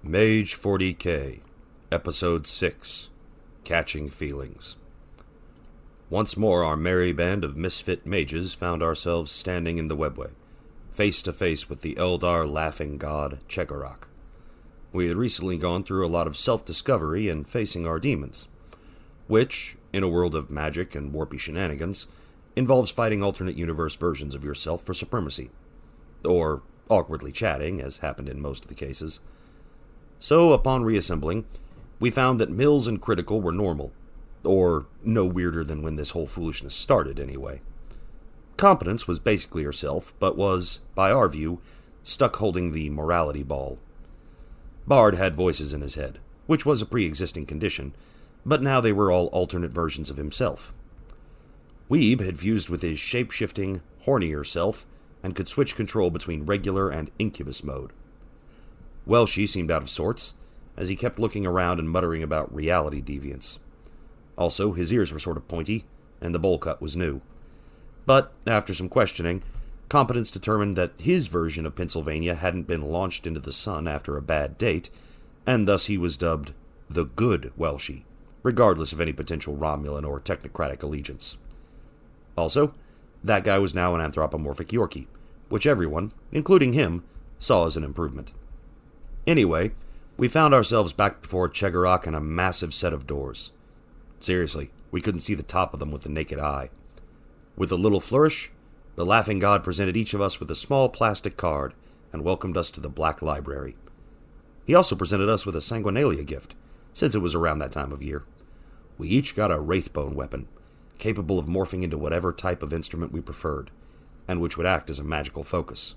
Mage 40K, Episode 6, Catching Feelings. Once more our merry band of misfit mages found ourselves standing in the webway, face to face with the Eldar laughing god, Chegarak. We had recently gone through a lot of self-discovery and facing our demons, which, in a world of magic and warpy shenanigans, involves fighting alternate universe versions of yourself for supremacy, or awkwardly chatting, as happened in most of the cases. So, upon reassembling, we found that Mills and Critical were normal, or no weirder than when this whole foolishness started, anyway. Competence was basically herself, but was, by our view, stuck holding the morality ball. Bard had voices in his head, which was a pre-existing condition, but now they were all alternate versions of himself. Weeb had fused with his shape-shifting, hornier self, and could switch control between regular and incubus mode. Welshie seemed out of sorts, as he kept looking around and muttering about reality deviance. Also, his ears were sort of pointy, and the bowl cut was new. But, after some questioning, Competence determined that his version of Pennsylvania hadn't been launched into the sun after a bad date, and thus he was dubbed the Good Welshie, regardless of any potential Romulan or technocratic allegiance. Also, that guy was now an anthropomorphic Yorkie, which everyone, including him, saw as an improvement. Anyway, we found ourselves back before Chegarak and a massive set of doors. Seriously, we couldn't see the top of them with the naked eye. With a little flourish, the laughing god presented each of us with a small plastic card and welcomed us to the Black Library. He also presented us with a Sanguinalia gift, since it was around that time of year. We each got a Wraithbone weapon, capable of morphing into whatever type of instrument we preferred, and which would act as a magical focus.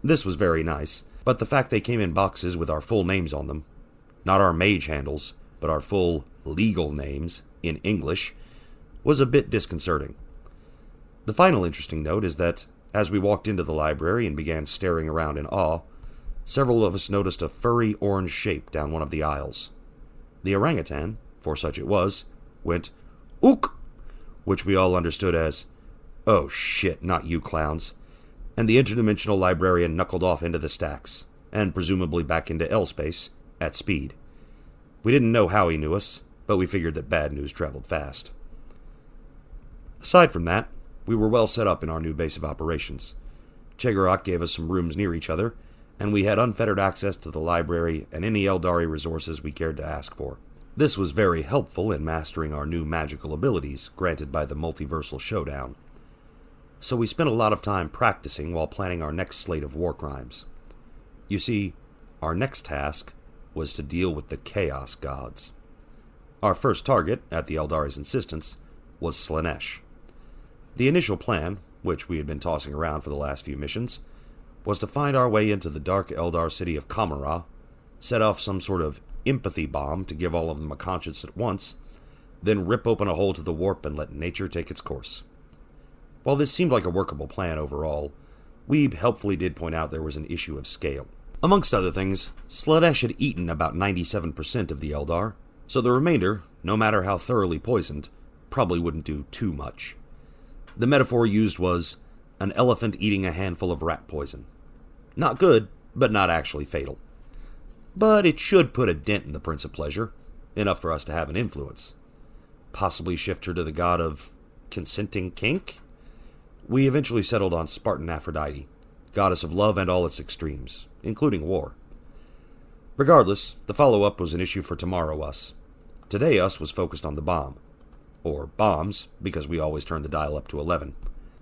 This was very nice, but the fact they came in boxes with our full names on them, not our mage handles, but our full legal names in English, was a bit disconcerting. The final interesting note is that, as we walked into the library and began staring around in awe, several of us noticed a furry orange shape down one of the aisles. The orangutan, for such it was, went, "Ook!" which we all understood as, "Oh shit, not you clowns," and the interdimensional librarian knuckled off into the stacks, and presumably back into L-space, at speed. We didn't know how he knew us, but we figured that bad news traveled fast. Aside from that, we were well set up in our new base of operations. Chegarak gave us some rooms near each other, and we had unfettered access to the library and any Eldari resources we cared to ask for. This was very helpful in mastering our new magical abilities granted by the multiversal showdown. So we spent a lot of time practicing while planning our next slate of war crimes. You see, our next task was to deal with the Chaos Gods. Our first target, at the Eldari's insistence, was Slaanesh. The initial plan, which we had been tossing around for the last few missions, was to find our way into the dark Eldar city of Kamara, set off some sort of empathy bomb to give all of them a conscience at once, then rip open a hole to the warp and let nature take its course. While this seemed like a workable plan overall, Weeb helpfully did point out there was an issue of scale. Amongst other things, Slaanesh had eaten about 97% of the Eldar, so the remainder, no matter how thoroughly poisoned, probably wouldn't do too much. The metaphor used was an elephant eating a handful of rat poison. Not good, but not actually fatal. But it should put a dent in the Prince of Pleasure, enough for us to have an influence. Possibly shift her to the god of consenting kink? We eventually settled on Spartan Aphrodite, goddess of love and all its extremes, including war. Regardless, the follow-up was an issue for tomorrow us. Today us was focused on the bomb. Or bombs, because we always turned the dial up to 11.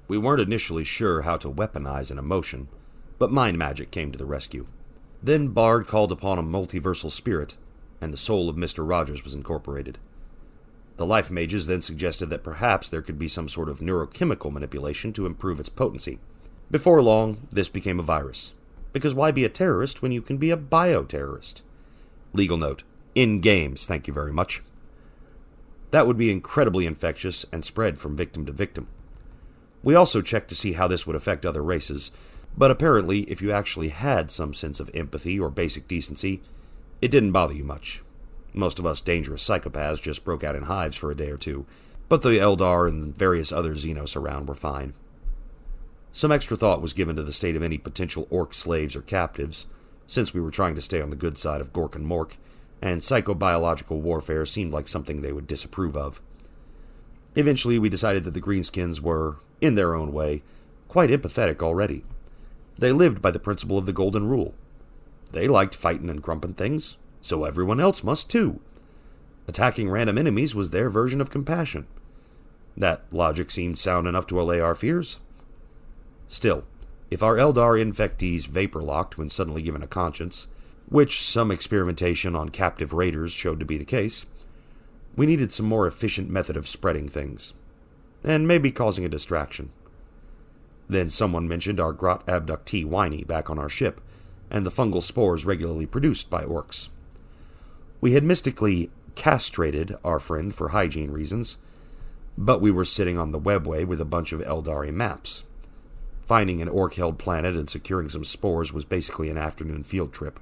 We weren't initially sure how to weaponize an emotion, but mind magic came to the rescue. Then Bard called upon a multiversal spirit, and the soul of Mr. Rogers was incorporated. The life mages then suggested that perhaps there could be some sort of neurochemical manipulation to improve its potency. Before long, this became a virus. Because why be a terrorist when you can be a bioterrorist? Legal note. In games, thank you very much. That would be incredibly infectious and spread from victim to victim. We also checked to see how this would affect other races, but apparently if you actually had some sense of empathy or basic decency, it didn't bother you much. Most of us dangerous psychopaths just broke out in hives for a day or two, but the Eldar and various other Xenos around were fine. Some extra thought was given to the state of any potential orc slaves or captives, since we were trying to stay on the good side of Gork and Mork, and psychobiological warfare seemed like something they would disapprove of. Eventually, we decided that the Greenskins were, in their own way, quite empathetic already. They lived by the principle of the Golden Rule. They liked fighting and grumping things, so everyone else must too. Attacking random enemies was their version of compassion. That logic seemed sound enough to allay our fears. Still, if our Eldar infectees vapor-locked when suddenly given a conscience, which some experimentation on captive raiders showed to be the case, we needed some more efficient method of spreading things, and maybe causing a distraction. Then someone mentioned our grot abductee Whiny back on our ship, and the fungal spores regularly produced by orcs. We had mystically castrated our friend for hygiene reasons, but we were sitting on the webway with a bunch of Eldari maps. Finding an orc-held planet and securing some spores was basically an afternoon field trip.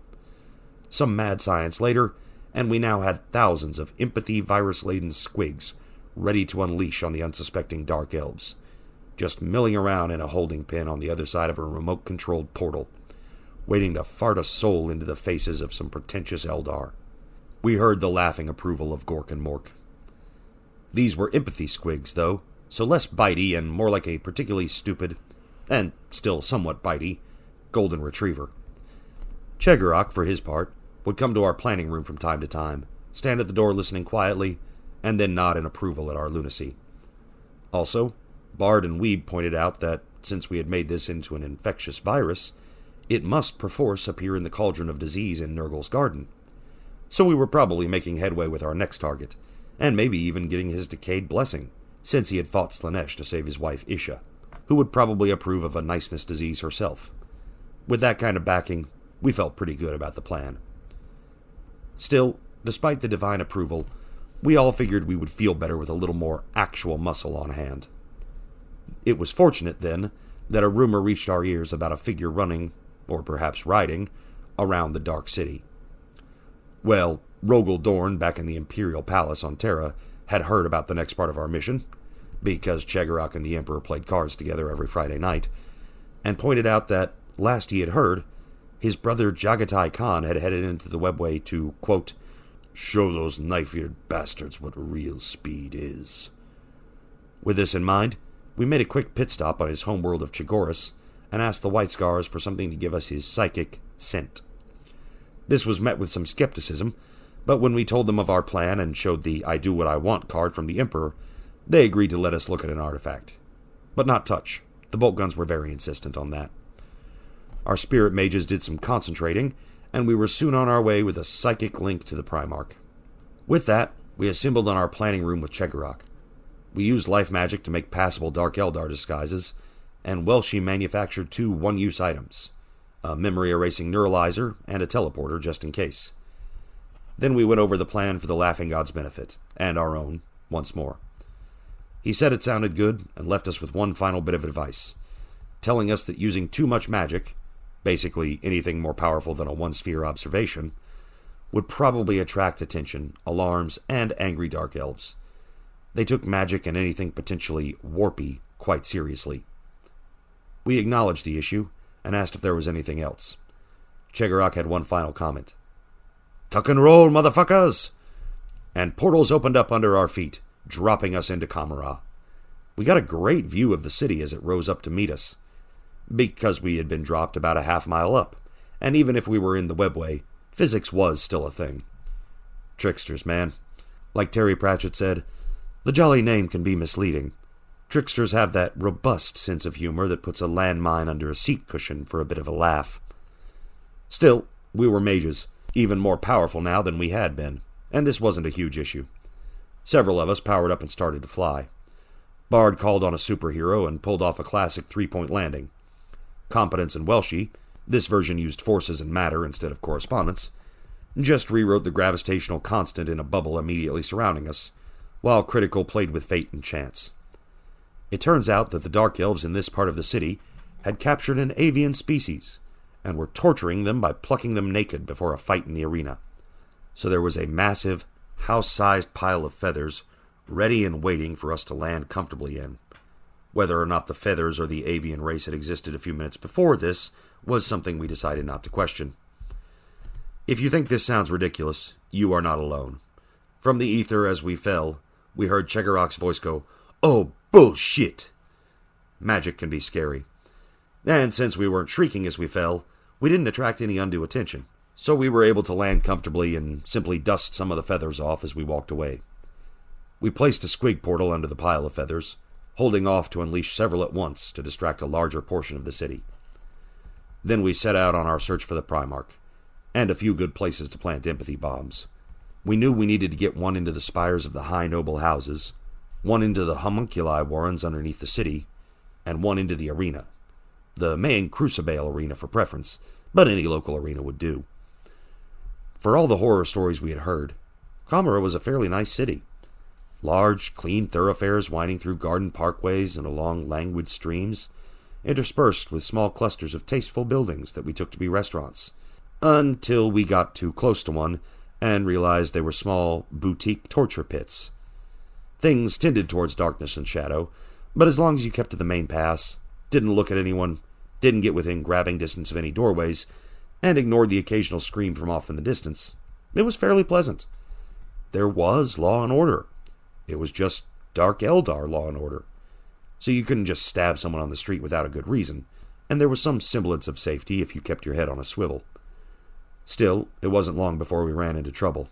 Some mad science later, and we now had thousands of empathy virus-laden squigs ready to unleash on the unsuspecting Dark Elves, just milling around in a holding pen on the other side of a remote-controlled portal, waiting to fart a soul into the faces of some pretentious Eldar. We heard the laughing approval of Gork and Mork. These were empathy squigs, though, so less bitey and more like a particularly stupid, and still somewhat bitey, golden retriever. Chegorok, for his part, would come to our planning room from time to time, stand at the door listening quietly, and then nod in approval at our lunacy. Also, Bard and Weeb pointed out that, since we had made this into an infectious virus, it must perforce appear in the cauldron of disease in Nurgle's garden. So we were probably making headway with our next target, and maybe even getting his decayed blessing, since he had fought Slanesh to save his wife Isha, who would probably approve of a niceness disease herself. With that kind of backing, we felt pretty good about the plan. Still, despite the divine approval, we all figured we would feel better with a little more actual muscle on hand. It was fortunate, then, that a rumor reached our ears about a figure running, or perhaps riding, around the Dark City. Well, Rogel Dorn, back in the Imperial Palace on Terra, had heard about the next part of our mission, because Chegorok and the Emperor played cards together every Friday night, and pointed out that, last he had heard, his brother Jagatai Khan had headed into the webway to, quote, show those knife-eared bastards what real speed is. With this in mind, we made a quick pit stop on his homeworld of Chigoris, and asked the White Scars for something to give us his psychic scent. This was met with some skepticism, but when we told them of our plan and showed the I do what I want card from the Emperor, they agreed to let us look at an artifact. But not touch. The bolt guns were very insistent on that. Our spirit mages did some concentrating, and we were soon on our way with a psychic link to the Primarch. With that, we assembled in our planning room with Chegorok. We used life magic to make passable Dark Eldar disguises, and Welshi manufactured 2 one-use items, a memory-erasing neuralizer and a teleporter just in case. Then we went over the plan for the Laughing God's benefit, and our own, once more. He said it sounded good, and left us with one final bit of advice, telling us that using too much magic, basically anything more powerful than a one-sphere observation, would probably attract attention, alarms, and angry Dark Elves. They took magic and anything potentially warpy quite seriously. We acknowledged the issue, and asked if there was anything else. Chegorok had one final comment. Tuck and roll, motherfuckers! And portals opened up under our feet, dropping us into Kamara. We got a great view of the city as it rose up to meet us, because we had been dropped about a half-mile up, and even if we were in the webway, physics was still a thing. Tricksters, man. Like Terry Pratchett said, the jolly name can be misleading. Tricksters have that robust sense of humor that puts a landmine under a seat cushion for a bit of a laugh. Still, we were mages, even more powerful now than we had been, and this wasn't a huge issue. Several of us powered up and started to fly. Bard called on a superhero and pulled off a classic 3-point landing. Competence and Welshi, this version used forces and matter instead of correspondence, just rewrote the gravitational constant in a bubble immediately surrounding us, while Critical played with fate and chance. It turns out that the Dark Elves in this part of the city had captured an avian species, and were torturing them by plucking them naked before a fight in the arena. So there was a massive, house-sized pile of feathers ready and waiting for us to land comfortably in. Whether or not the feathers or the avian race had existed a few minutes before this was something we decided not to question. If you think this sounds ridiculous, you are not alone. From the ether as we fell, we heard Chegorok's voice go, "Oh, bullshit!" Magic can be scary. And since we weren't shrieking as we fell, we didn't attract any undue attention, so we were able to land comfortably and simply dust some of the feathers off as we walked away. We placed a squig portal under the pile of feathers, holding off to unleash several at once to distract a larger portion of the city. Then we set out on our search for the Primarch, and a few good places to plant empathy bombs. We knew we needed to get one into the spires of the high noble houses, one into the homunculi warrens underneath the city, and one into the arena. The main Crucible arena for preference, but any local arena would do. For all the horror stories we had heard, Kamara was a fairly nice city. Large, clean thoroughfares winding through garden parkways and along languid streams, interspersed with small clusters of tasteful buildings that we took to be restaurants, until we got too close to one and realized they were small, boutique torture pits. Things tended towards darkness and shadow, but as long as you kept to the main pass, didn't look at anyone, didn't get within grabbing distance of any doorways, and ignored the occasional scream from off in the distance, it was fairly pleasant. There was law and order. It was just Dark Eldar law and order. So you couldn't just stab someone on the street without a good reason, and there was some semblance of safety if you kept your head on a swivel. Still, it wasn't long before we ran into trouble.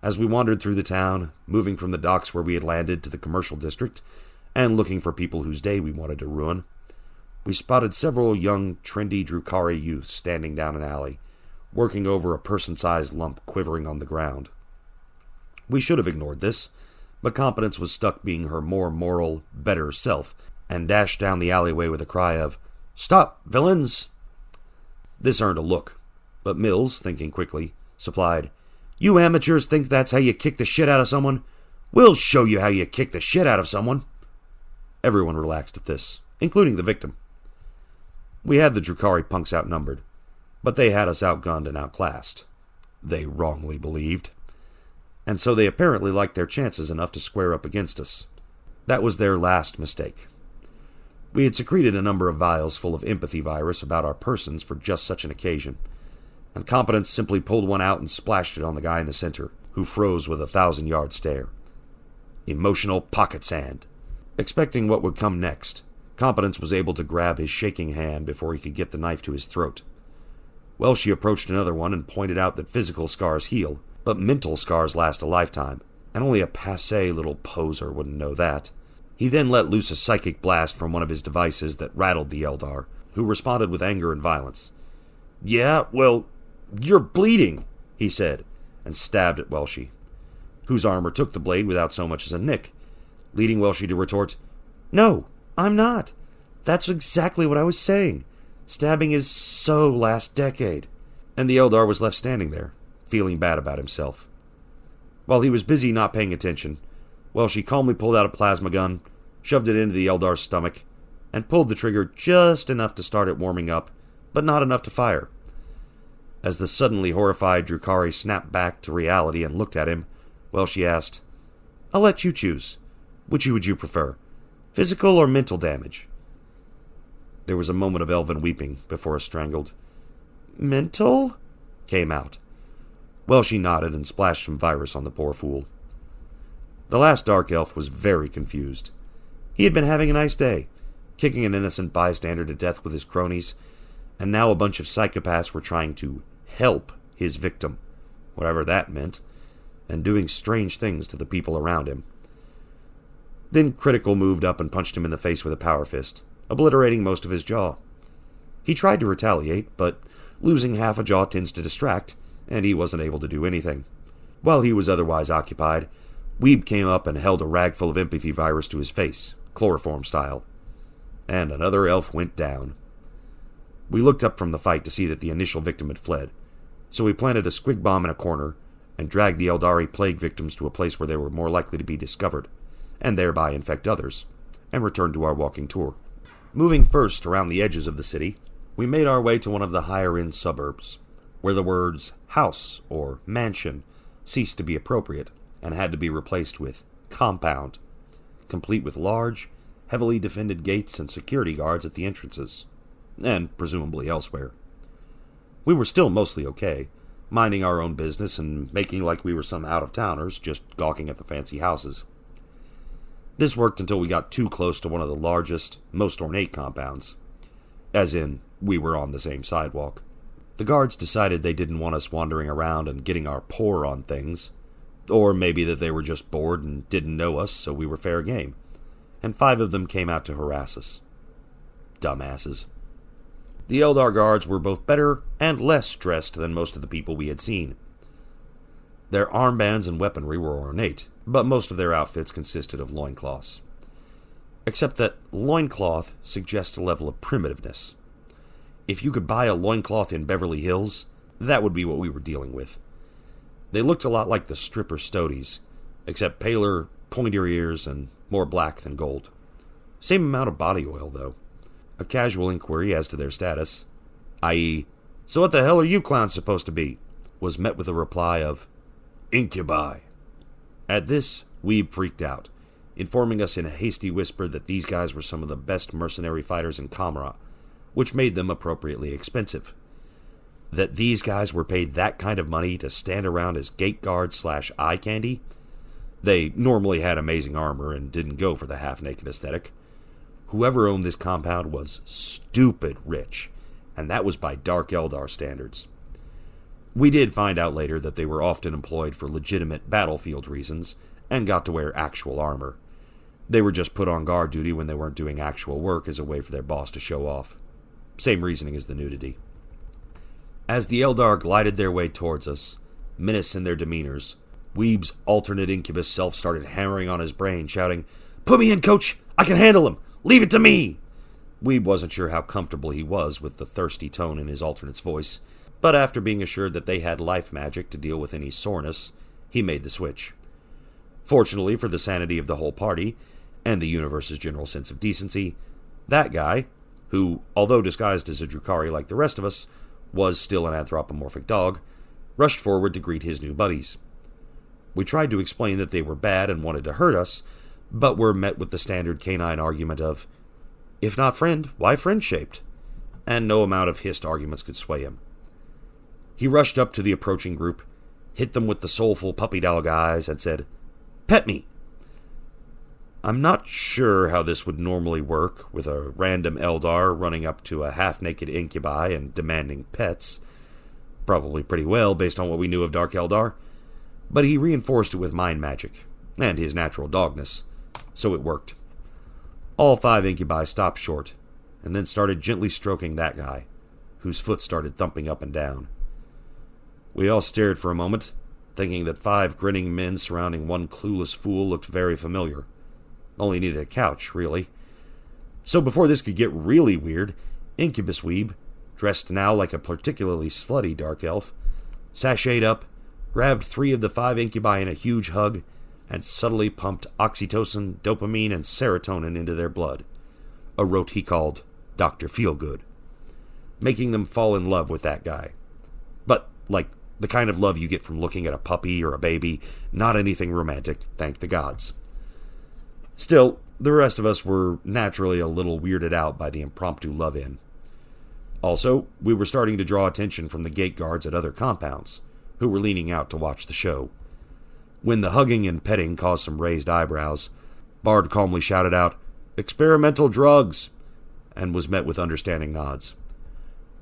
As we wandered through the town, moving from the docks where we had landed to the commercial district, and looking for people whose day we wanted to ruin, we spotted several young, trendy Drukhari youths standing down an alley, working over a person-sized lump quivering on the ground. We should have ignored this, but Competence was stuck being her more moral, better self, and dashed down the alleyway with a cry of, "Stop, villains!" This earned a look, but Mills, thinking quickly, supplied, "You amateurs think that's how you kick the shit out of someone? We'll show you how you kick the shit out of someone." Everyone relaxed at this, including the victim. We had the Drukhari punks outnumbered, but they had us outgunned and outclassed. They wrongly believed. And so they apparently liked their chances enough to square up against us. That was their last mistake. We had secreted a number of vials full of empathy virus about our persons for just such an occasion, and Competence simply pulled one out and splashed it on the guy in the center, who froze with a 1,000-yard stare. Emotional pocket sand. Expecting what would come next, Competence was able to grab his shaking hand before he could get the knife to his throat. Welsh approached another one and pointed out that physical scars heal, but mental scars last a lifetime, and only a passé little poser wouldn't know that. He then let loose a psychic blast from one of his devices that rattled the Eldar, who responded with anger and violence. "Yeah, well, you're bleeding," he said, and stabbed at Welshie, whose armor took the blade without so much as a nick, leading Welshie to retort, "No, I'm not. That's exactly what I was saying. Stabbing is so last decade." And the Eldar was left standing there, feeling bad about himself. While he was busy not paying attention, Welshie calmly pulled out a plasma gun, shoved it into the Eldar's stomach, and pulled the trigger just enough to start it warming up, but not enough to fire. As the suddenly horrified Drukhari snapped back to reality and looked at him, Welshie asked, "I'll let you choose. Which would you prefer, physical or mental damage?" There was a moment of elven weeping before a strangled, "Mental?" came out. Welshie nodded and splashed some virus on the poor fool. The last Dark Elf was very confused. He had been having a nice day, kicking an innocent bystander to death with his cronies, and now a bunch of psychopaths were trying to help his victim, whatever that meant, and doing strange things to the people around him. Then Critical moved up and punched him in the face with a power fist, obliterating most of his jaw. He tried to retaliate, but losing half a jaw tends to distract, and he wasn't able to do anything. While he was otherwise occupied, Weeb came up and held a rag full of empathy virus to his face, chloroform style. And another elf went down. We looked up from the fight to see that the initial victim had fled, so we planted a squig bomb in a corner and dragged the Eldari plague victims to a place where they were more likely to be discovered, and thereby infect others, and returned to our walking tour. Moving first around the edges of the city, we made our way to one of the higher-end suburbs, where the words house or mansion ceased to be appropriate and had to be replaced with compound, complete with large, heavily defended gates and security guards at the entrances, and presumably elsewhere. We were still mostly okay, minding our own business and making like we were some out-of-towners just gawking at the fancy houses. This worked until we got too close to one of the largest, most ornate compounds. As in, we were on the same sidewalk. The guards decided they didn't want us wandering around and getting our pour on things. Or maybe that they were just bored and didn't know us, so we were fair game. And 5 of them came out to harass us. Dumbasses. The Eldar guards were both better and less dressed than most of the people we had seen. Their armbands and weaponry were ornate, but most of their outfits consisted of loincloths. Except that loincloth suggests a level of primitiveness. If you could buy a loincloth in Beverly Hills, that would be what we were dealing with. They looked a lot like the stripper stoaties, except paler, pointier ears, and more black than gold. Same amount of body oil, though. A casual inquiry as to their status, i.e., "So what the hell are you clowns supposed to be?" was met with a reply of, "Incubi." At this, Weeb freaked out, informing us in a hasty whisper that these guys were some of the best mercenary fighters in Kamara, which made them appropriately expensive. That these guys were paid that kind of money to stand around as gate guards / eye candy? They normally had amazing armor and didn't go for the half-naked aesthetic. Whoever owned this compound was stupid rich, and that was by Dark Eldar standards. We did find out later that they were often employed for legitimate battlefield reasons and got to wear actual armor. They were just put on guard duty when they weren't doing actual work as a way for their boss to show off. Same reasoning as the nudity. As the Eldar glided their way towards us, menace in their demeanors, Weeb's alternate incubus self started hammering on his brain, shouting, "Put me in, coach! I can handle him! Leave it to me!" Weeb wasn't sure how comfortable he was with the thirsty tone in his alternate's voice, but after being assured that they had life magic to deal with any soreness, he made the switch. Fortunately for the sanity of the whole party, and the universe's general sense of decency, that guy, who, although disguised as a Drukhari like the rest of us, was still an anthropomorphic dog, rushed forward to greet his new buddies. We tried to explain that they were bad and wanted to hurt us, but were met with the standard canine argument of, "If not friend, why friend-shaped?" And no amount of hissed arguments could sway him. He rushed up to the approaching group, hit them with the soulful puppy dog eyes, and said, "Pet me!" I'm not sure how this would normally work, with a random Eldar running up to a half-naked incubi and demanding pets. Probably pretty well, based on what we knew of Dark Eldar. But he reinforced it with mind magic, and his natural dogness, so it worked. All 5 incubi stopped short, and then started gently stroking that guy, whose foot started thumping up and down. We all stared for a moment, thinking that 5 grinning men surrounding one clueless fool looked very familiar. Only needed a couch, really. So before this could get really weird, Incubus Weeb, dressed now like a particularly slutty dark elf, sashayed up, grabbed 3 of the 5 incubi in a huge hug, and subtly pumped oxytocin, dopamine, and serotonin into their blood, a rote he called Dr. Feelgood, making them fall in love with that guy. But, like, the kind of love you get from looking at a puppy or a baby, not anything romantic, thank the gods. Still, the rest of us were naturally a little weirded out by the impromptu love-in. Also, we were starting to draw attention from the gate guards at other compounds, who were leaning out to watch the show. When the hugging and petting caused some raised eyebrows, Bard calmly shouted out, "Experimental drugs!" and was met with understanding nods.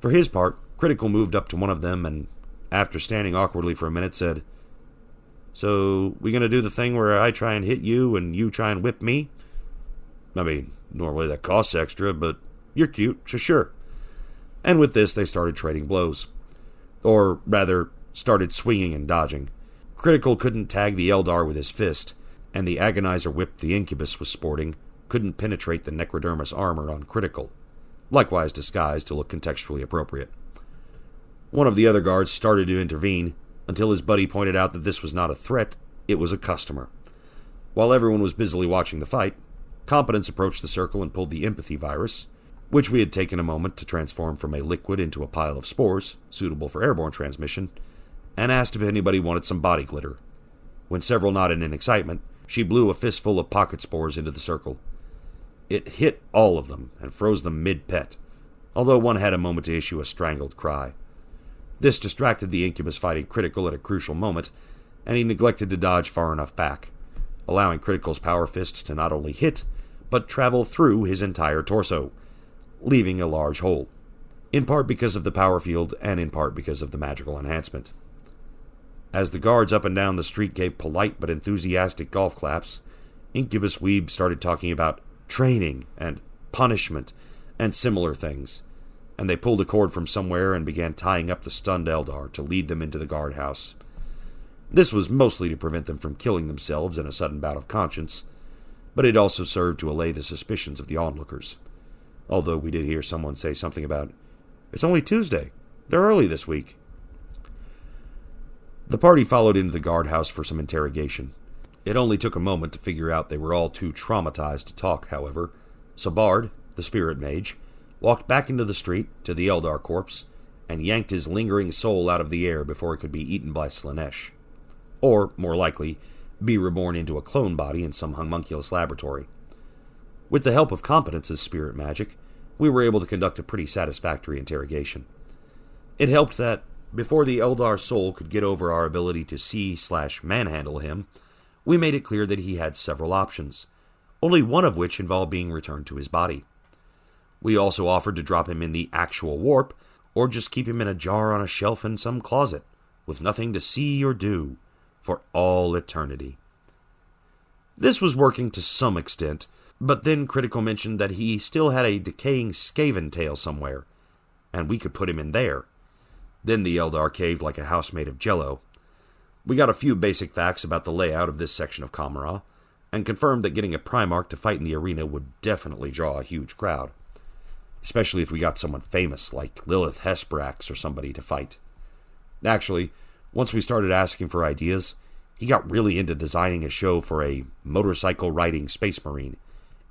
For his part, Critical moved up to one of them and, after standing awkwardly for a minute, said, "So, we gonna do the thing where I try and hit you and you try and whip me? I mean, normally that costs extra, but you're cute, so sure." And with this, they started trading blows. Or, rather, started swinging and dodging. Critical couldn't tag the Eldar with his fist, and the agonizer whip the Incubus was sporting couldn't penetrate the necrodermis armor on Critical, likewise disguised to look contextually appropriate. One of the other guards started to intervene, until his buddy pointed out that this was not a threat, it was a customer. While everyone was busily watching the fight, Competence approached the circle and pulled the empathy virus, which we had taken a moment to transform from a liquid into a pile of spores, suitable for airborne transmission, and asked if anybody wanted some body glitter. When several nodded in excitement, she blew a fistful of pocket spores into the circle. It hit all of them and froze them mid-pet, although one had a moment to issue a strangled cry. This distracted the incubus fighting Critical at a crucial moment, and he neglected to dodge far enough back, allowing Critical's power fist to not only hit, but travel through his entire torso, leaving a large hole, in part because of the power field and in part because of the magical enhancement. As the guards up and down the street gave polite but enthusiastic golf claps, Incubus Weeb started talking about training and punishment and similar things, and they pulled a cord from somewhere and began tying up the stunned Eldar to lead them into the guardhouse. This was mostly to prevent them from killing themselves in a sudden bout of conscience, but it also served to allay the suspicions of the onlookers. Although we did hear someone say something about, "It's only Tuesday. They're early this week." The party followed into the guardhouse for some interrogation. It only took a moment to figure out they were all too traumatized to talk, however, so Bard, the spirit mage, walked back into the street to the Eldar corpse and yanked his lingering soul out of the air before it could be eaten by Slaanesh. Or, more likely, be reborn into a clone body in some homunculus laboratory. With the help of competence as spirit magic, we were able to conduct a pretty satisfactory interrogation. It helped that, before the Eldar soul could get over our ability to see/manhandle him, we made it clear that he had several options, only one of which involved being returned to his body. We also offered to drop him in the actual warp, or just keep him in a jar on a shelf in some closet, with nothing to see or do, for all eternity. This was working to some extent, but then Critical mentioned that he still had a decaying Skaven tail somewhere, and we could put him in there. Then the Eldar caved like a house made of jello. We got a few basic facts about the layout of this section of Kamara, and confirmed that getting a Primarch to fight in the arena would definitely draw a huge crowd, especially if we got someone famous like Lilith Hesbrax or somebody to fight. Actually, once we started asking for ideas, he got really into designing a show for a motorcycle-riding space marine,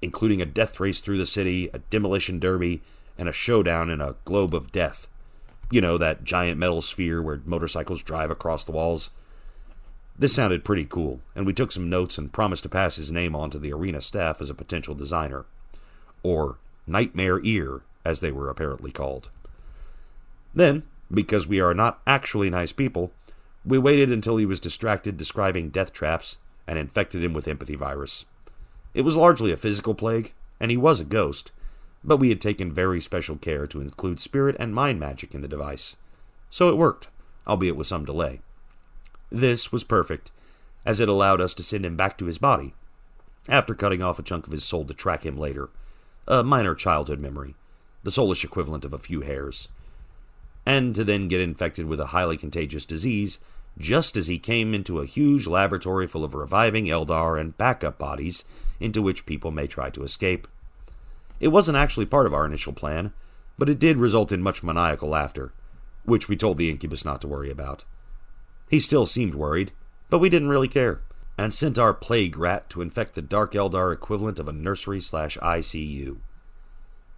including a death race through the city, a demolition derby, and a showdown in a globe of death. You know, that giant metal sphere where motorcycles drive across the walls. This sounded pretty cool, and we took some notes and promised to pass his name on to the arena staff as a potential designer. Or Nightmare Ear, as they were apparently called. Then, because we are not actually nice people, we waited until he was distracted describing death traps and infected him with empathy virus. It was largely a physical plague, and he was a ghost, but we had taken very special care to include spirit and mind magic in the device. So it worked, albeit with some delay. This was perfect, as it allowed us to send him back to his body, after cutting off a chunk of his soul to track him later. A minor childhood memory, the soulish equivalent of a few hairs. And to then get infected with a highly contagious disease, just as he came into a huge laboratory full of reviving Eldar and backup bodies into which people may try to escape. It wasn't actually part of our initial plan, but it did result in much maniacal laughter, which we told the incubus not to worry about. He still seemed worried, but we didn't really care, and sent our plague rat to infect the Dark Eldar equivalent of a nursery/ICU.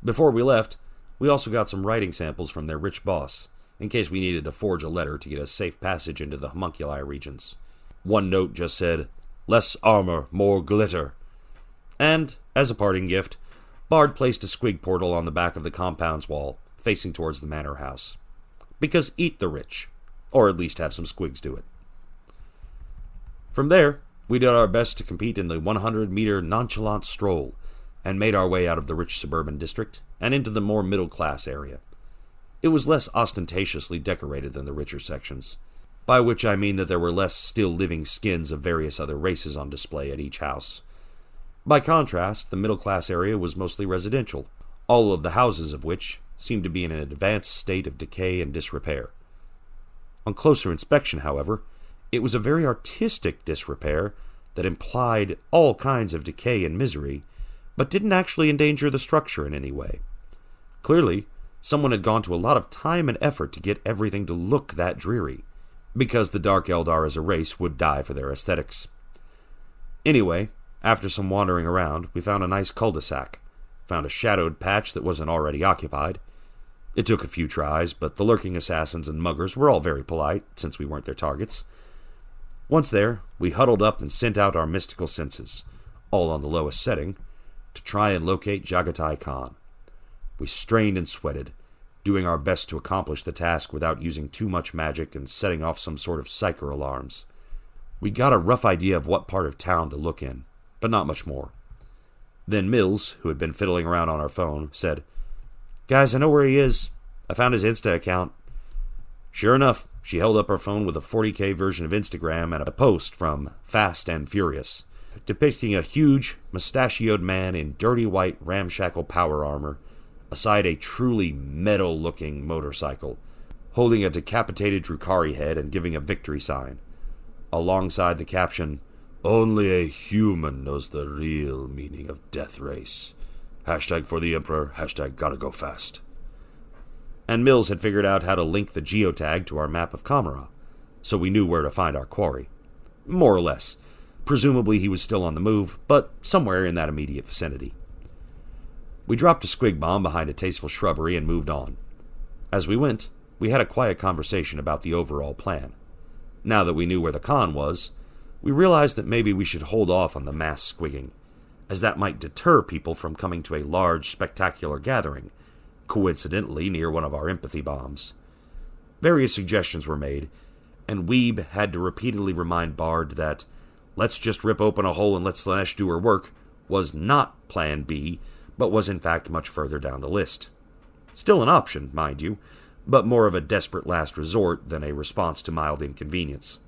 Before we left, we also got some writing samples from their rich boss, in case we needed to forge a letter to get a safe passage into the homunculi regions. One note just said, "Less armor, more glitter." And, as a parting gift, Bard placed a squig portal on the back of the compound's wall, facing towards the manor house. Because eat the rich, or at least have some squigs do it. From there, we did our best to compete in the 100-meter nonchalant stroll, and made our way out of the rich suburban district and into the more middle-class area. It was less ostentatiously decorated than the richer sections, by which I mean that there were less still-living skins of various other races on display at each house. By contrast, the middle-class area was mostly residential, all of the houses of which seemed to be in an advanced state of decay and disrepair. On closer inspection, however, it was a very artistic disrepair that implied all kinds of decay and misery, but didn't actually endanger the structure in any way. Clearly, someone had gone to a lot of time and effort to get everything to look that dreary, because the Dark Eldar as a race would die for their aesthetics. Anyway, after some wandering around, we found a nice cul-de-sac, found a shadowed patch that wasn't already occupied. It took a few tries, but the lurking assassins and muggers were all very polite, since we weren't their targets. Once there, we huddled up and sent out our mystical senses, all on the lowest setting, to try and locate Jagatai Khan. We strained and sweated, doing our best to accomplish the task without using too much magic and setting off some sort of psyker alarms. We got a rough idea of what part of town to look in, but not much more. Then Mills, who had been fiddling around on our phone, said, "Guys, I know where he is. I found his Insta account." Sure enough, she held up her phone with a 40K version of Instagram and a post from Fast and Furious, depicting a huge, mustachioed man in dirty white ramshackle power armor, aside a truly metal-looking motorcycle, holding a decapitated Drukhari head and giving a victory sign, alongside the caption, "Only a human knows the real meaning of death race. Hashtag for the Emperor, hashtag gotta go fast." And Mills had figured out how to link the geotag to our map of Kamara, so we knew where to find our quarry. More or less. Presumably he was still on the move, but somewhere in that immediate vicinity. We dropped a squig bomb behind a tasteful shrubbery and moved on. As we went, we had a quiet conversation about the overall plan. Now that we knew where the Khan was, we realized that maybe we should hold off on the mass squigging, as that might deter people from coming to a large, spectacular gathering, coincidentally near one of our empathy bombs. Various suggestions were made, and Weeb had to repeatedly remind Bard that "let's just rip open a hole and let Slanesh do her work" was not Plan B, but was in fact much further down the list. Still an option, mind you, but more of a desperate last resort than a response to mild inconvenience.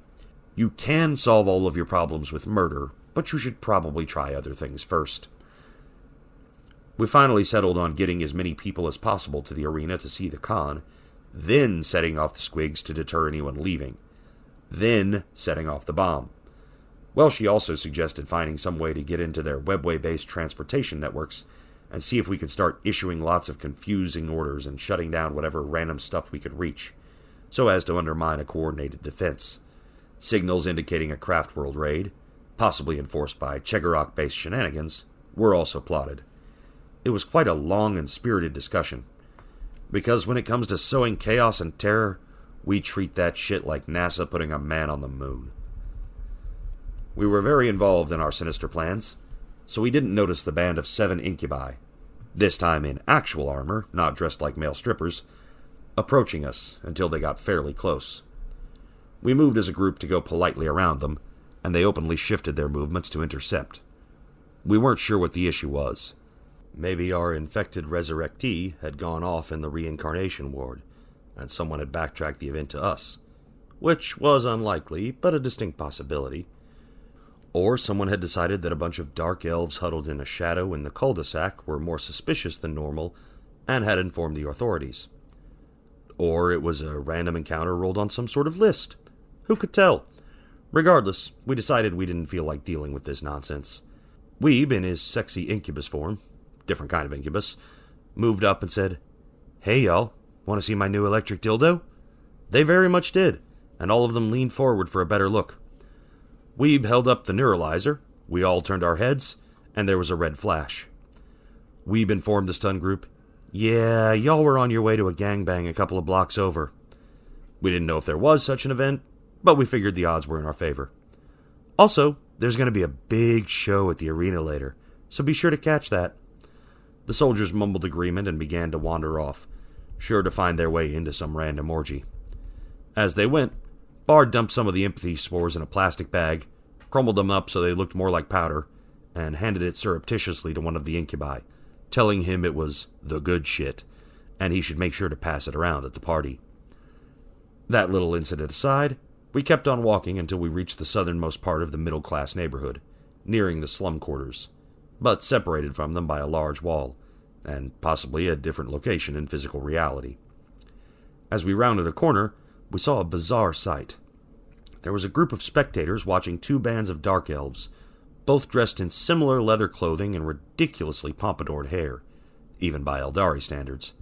You can solve all of your problems with murder, but you should probably try other things first. We finally settled on getting as many people as possible to the arena to see the Khan, then setting off the squigs to deter anyone leaving, then setting off the bomb. Well, she also suggested finding some way to get into their webway-based transportation networks and see if we could start issuing lots of confusing orders and shutting down whatever random stuff we could reach, so as to undermine a coordinated defense. Signals indicating a Craft World raid, possibly enforced by Chegorok-based shenanigans, were also plotted. It was quite a long and spirited discussion, because when it comes to sowing chaos and terror, we treat that shit like NASA putting a man on the moon. We were very involved in our sinister plans, so we didn't notice the band of 7 incubi, this time in actual armor, not dressed like male strippers, approaching us until they got fairly close. We moved as a group to go politely around them, and they openly shifted their movements to intercept. We weren't sure what the issue was. Maybe our infected resurrectee had gone off in the reincarnation ward, and someone had backtracked the event to us, which was unlikely, but a distinct possibility. Or someone had decided that a bunch of Dark Elves huddled in a shadow in the cul-de-sac were more suspicious than normal, and had informed the authorities. Or it was a random encounter rolled on some sort of list. Who could tell? Regardless, we decided we didn't feel like dealing with this nonsense. Weeb, in his sexy incubus form, different kind of incubus, moved up and said, "Hey y'all, want to see my new electric dildo?" They very much did, and all of them leaned forward for a better look. Weeb held up the neuralizer, we all turned our heads, and there was a red flash. Weeb informed the stun group, "Yeah, y'all were on your way to a gangbang a couple of blocks over." We didn't know if there was such an event, but we figured the odds were in our favor. Also, there's going to be a big show at the arena later, so be sure to catch that. The soldiers mumbled agreement and began to wander off, sure to find their way into some random orgy. As they went, Bard dumped some of the empathy spores in a plastic bag, crumbled them up so they looked more like powder, and handed it surreptitiously to one of the incubi, telling him it was the good shit, and he should make sure to pass it around at the party. That little incident aside, we kept on walking until we reached the southernmost part of the middle-class neighborhood, nearing the slum quarters, but separated from them by a large wall, and possibly a different location in physical reality. As we rounded a corner, we saw a bizarre sight. There was a group of spectators watching 2 bands of Dark Elves, both dressed in similar leather clothing and ridiculously pompadoured hair, even by Eldari standards.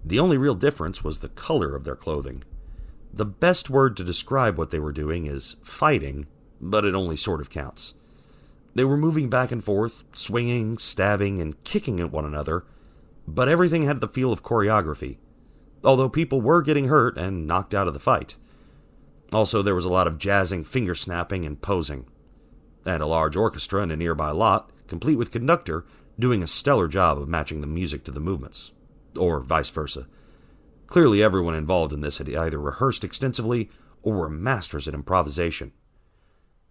The only real difference was the color of their clothing. The best word to describe what they were doing is fighting, but it only sort of counts. They were moving back and forth, swinging, stabbing, and kicking at one another, but everything had the feel of choreography, although people were getting hurt and knocked out of the fight. Also, there was a lot of jazzing, finger-snapping, and posing, and a large orchestra in a nearby lot, complete with conductor, doing a stellar job of matching the music to the movements, or vice versa. Clearly everyone involved in this had either rehearsed extensively or were masters at improvisation.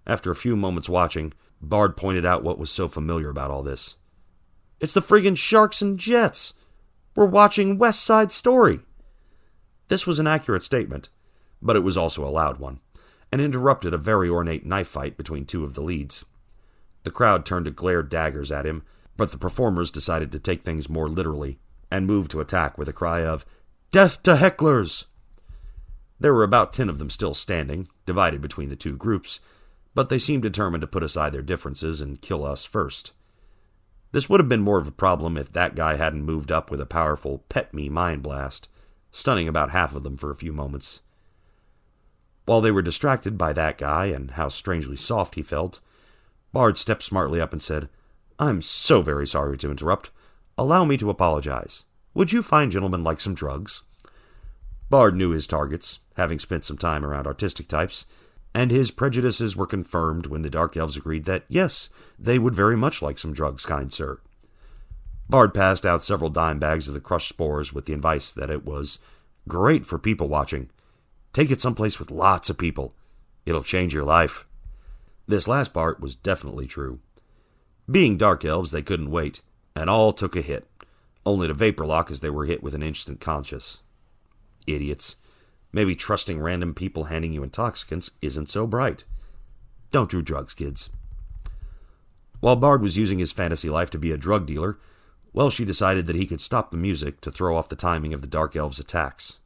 After a few moments watching, Bard pointed out what was so familiar about all this. "It's the friggin' Sharks and Jets! We're watching West Side Story!" This was an accurate statement, but it was also a loud one, and interrupted a very ornate knife fight between two of the leads. The crowd turned to glare daggers at him, but the performers decided to take things more literally, and moved to attack with a cry of, "Death to hecklers!" There were about 10 of them still standing, divided between the two groups, but they seemed determined to put aside their differences and kill us first. This would have been more of a problem if that guy hadn't moved up with a powerful pet me mind blast, stunning about half of them for a few moments. While they were distracted by that guy and how strangely soft he felt, Bard stepped smartly up and said, "I'm so very sorry to interrupt. Allow me to apologize. Would you fine gentlemen like some drugs?" Bard knew his targets, having spent some time around artistic types, and his prejudices were confirmed when the Dark Elves agreed that, yes, they would very much like some drugs, kind sir. Bard passed out several dime bags of the crushed spores with the advice that it was great for people watching. Take it someplace with lots of people. It'll change your life. This last part was definitely true. Being Dark Elves, they couldn't wait, and all took a hit, only to vapor lock as they were hit with an instant conscious. Idiots. Maybe trusting random people handing you intoxicants isn't so bright. Don't do drugs, kids. While Bard was using his fantasy life to be a drug dealer, Welshie decided that he could stop the music to throw off the timing of the Dark Elves' attacks.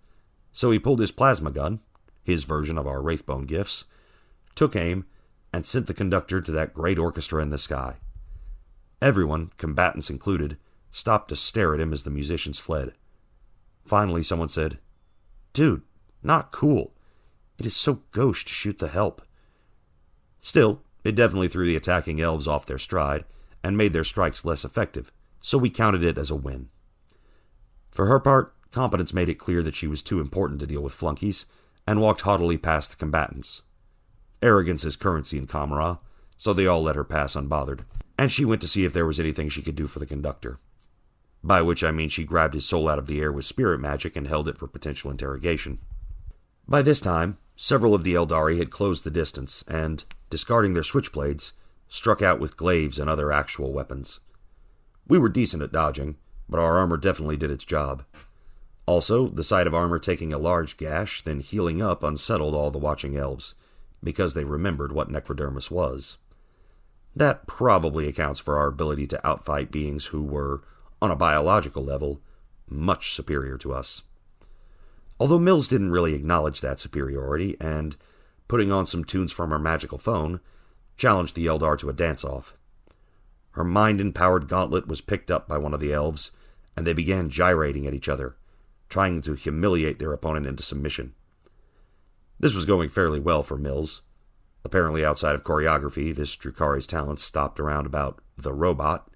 So he pulled his plasma gun, his version of our Wraithbone gifts, took aim, and sent the conductor to that great orchestra in the sky. Everyone, combatants included, stopped to stare at him as the musicians fled. Finally, someone said, "Dude, not cool. It is so gauche to shoot the help." Still, it definitely threw the attacking elves off their stride and made their strikes less effective, so we counted it as a win. For her part, Competence made it clear that she was too important to deal with flunkies, and walked haughtily past the combatants. Arrogance is currency in Kamara, so they all let her pass unbothered, and she went to see if there was anything she could do for the conductor. By which I mean she grabbed his soul out of the air with spirit magic and held it for potential interrogation. By this time, several of the Eldari had closed the distance, and, discarding their switchblades, struck out with glaives and other actual weapons. We were decent at dodging, but our armor definitely did its job. Also, the sight of armor taking a large gash, then healing up, unsettled all the watching elves, because they remembered what necrodermis was. That probably accounts for our ability to outfight beings who were, on a biological level, much superior to us. Although Mills didn't really acknowledge that superiority, and, putting on some tunes from her magical phone, challenged the Eldar to a dance-off. Her mind-empowered gauntlet was picked up by one of the elves, and they began gyrating at each other, trying to humiliate their opponent into submission. This was going fairly well for Mills. Apparently outside of choreography, this Drukari's talents stopped around about the robot,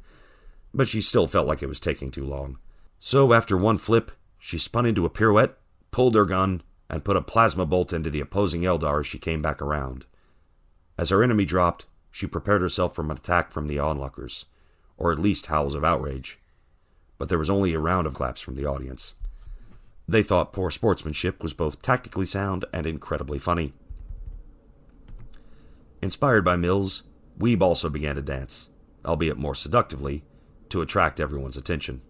but she still felt like it was taking too long. So after one flip, she spun into a pirouette, pulled her gun, and put a plasma bolt into the opposing Eldar as she came back around. As her enemy dropped, she prepared herself for an attack from the onlookers, or at least howls of outrage. But there was only a round of claps from the audience. They thought poor sportsmanship was both tactically sound and incredibly funny. Inspired by Mills, Weeb also began to dance, albeit more seductively, to attract everyone's attention.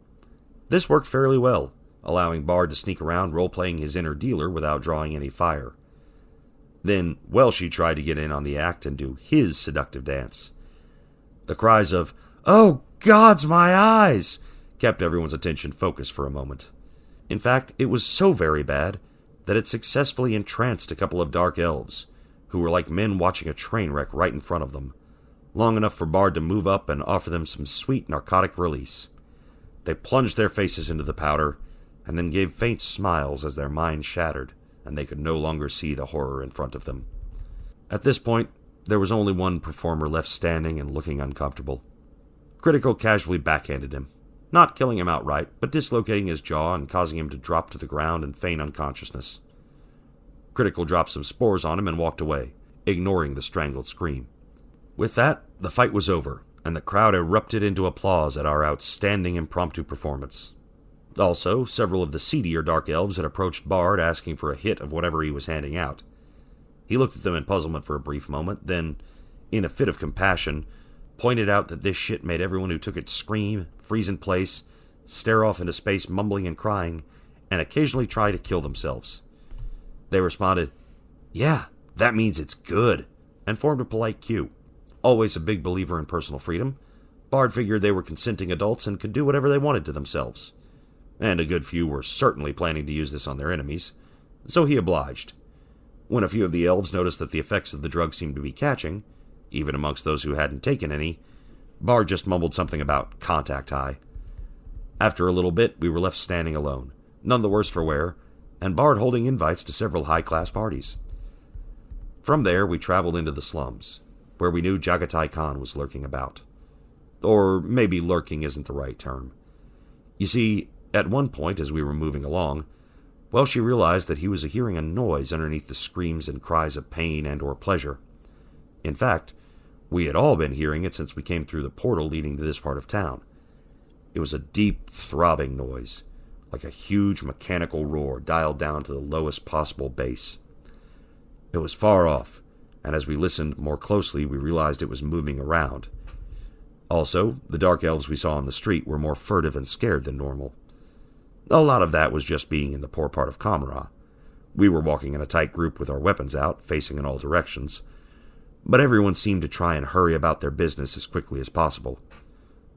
This worked fairly well, allowing Bard to sneak around role-playing his inner dealer without drawing any fire. Then Welshie tried to get in on the act and do his seductive dance. The cries of, "Oh, gods, my eyes!" kept everyone's attention focused for a moment. In fact, it was so very bad that it successfully entranced a couple of Dark Elves, who were like men watching a train wreck right in front of them, long enough for Bard to move up and offer them some sweet narcotic release. They plunged their faces into the powder, and then gave faint smiles as their minds shattered, and they could no longer see the horror in front of them. At this point, there was only one performer left standing and looking uncomfortable. Critical casually backhanded him, not killing him outright, but dislocating his jaw and causing him to drop to the ground and feign unconsciousness. Critical dropped some spores on him and walked away, ignoring the strangled scream. With that, the fight was over, and the crowd erupted into applause at our outstanding impromptu performance. Also, several of the seedier Dark Elves had approached Bard asking for a hit of whatever he was handing out. He looked at them in puzzlement for a brief moment, then, in a fit of compassion, pointed out that this shit made everyone who took it scream, freeze in place, stare off into space mumbling and crying, and occasionally try to kill themselves. They responded, "Yeah, that means it's good," and formed a polite queue. Always a big believer in personal freedom, Bard figured they were consenting adults and could do whatever they wanted to themselves. And a good few were certainly planning to use this on their enemies, so he obliged. When a few of the elves noticed that the effects of the drug seemed to be catching, even amongst those who hadn't taken any, Bard just mumbled something about contact high. After a little bit, we were left standing alone, none the worse for wear, and Bard holding invites to several high-class parties. From there, we traveled into the slums, where we knew Jagatai Khan was lurking about. Or maybe lurking isn't the right term. You see, at one point as we were moving along, she realized that he was hearing a noise underneath the screams and cries of pain and or pleasure. In fact, we had all been hearing it since we came through the portal leading to this part of town. It was a deep, throbbing noise, like a huge mechanical roar dialed down to the lowest possible bass. It was far off, and as we listened more closely, we realized it was moving around. Also, the Dark Elves we saw on the street were more furtive and scared than normal. A lot of that was just being in the poor part of Kamara. We were walking in a tight group with our weapons out, facing in all directions, but everyone seemed to try and hurry about their business as quickly as possible.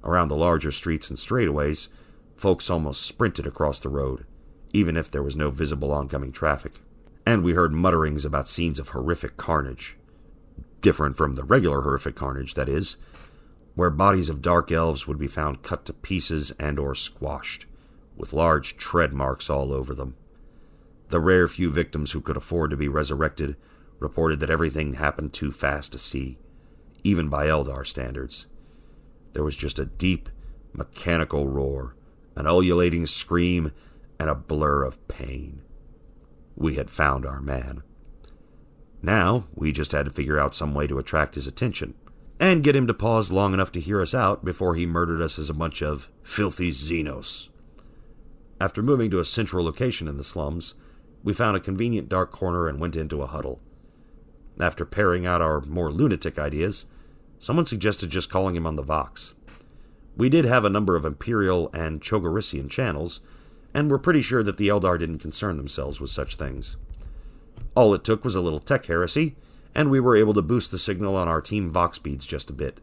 Around the larger streets and straightaways, folks almost sprinted across the road, even if there was no visible oncoming traffic. And we heard mutterings about scenes of horrific carnage. Different from the regular horrific carnage, that is, where bodies of Dark Elves would be found cut to pieces and or squashed, with large tread marks all over them. The rare few victims who could afford to be resurrected reported that everything happened too fast to see, even by Eldar standards. There was just a deep, mechanical roar, an ululating scream, and a blur of pain. We had found our man. Now, we just had to figure out some way to attract his attention, and get him to pause long enough to hear us out before he murdered us as a bunch of filthy Xenos. After moving to a central location in the slums, we found a convenient dark corner and went into a huddle. After pairing out our more lunatic ideas, someone suggested just calling him on the Vox. We did have a number of Imperial and Chogarissian channels, and were pretty sure that the Eldar didn't concern themselves with such things. All it took was a little tech heresy, and we were able to boost the signal on our Team Vox beads just a bit,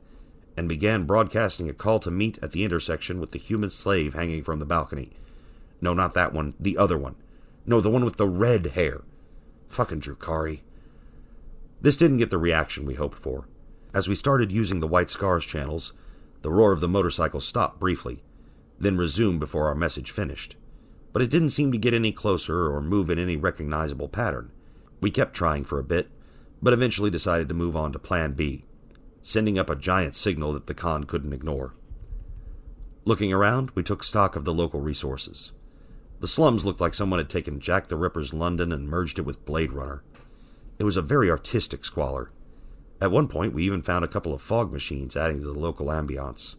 and began broadcasting a call to meet at the intersection with the human slave hanging from the balcony. No, not that one, the other one. No, the one with the red hair. Fucking Drukhari. This didn't get the reaction we hoped for. As we started using the White Scars channels, the roar of the motorcycle stopped briefly, then resumed before our message finished. But it didn't seem to get any closer or move in any recognizable pattern. We kept trying for a bit, but eventually decided to move on to Plan B, sending up a giant signal that the Khan couldn't ignore. Looking around, we took stock of the local resources. The slums looked like someone had taken Jack the Ripper's London and merged it with Blade Runner. It was a very artistic squalor. At one point, we even found a couple of fog machines adding to the local ambiance.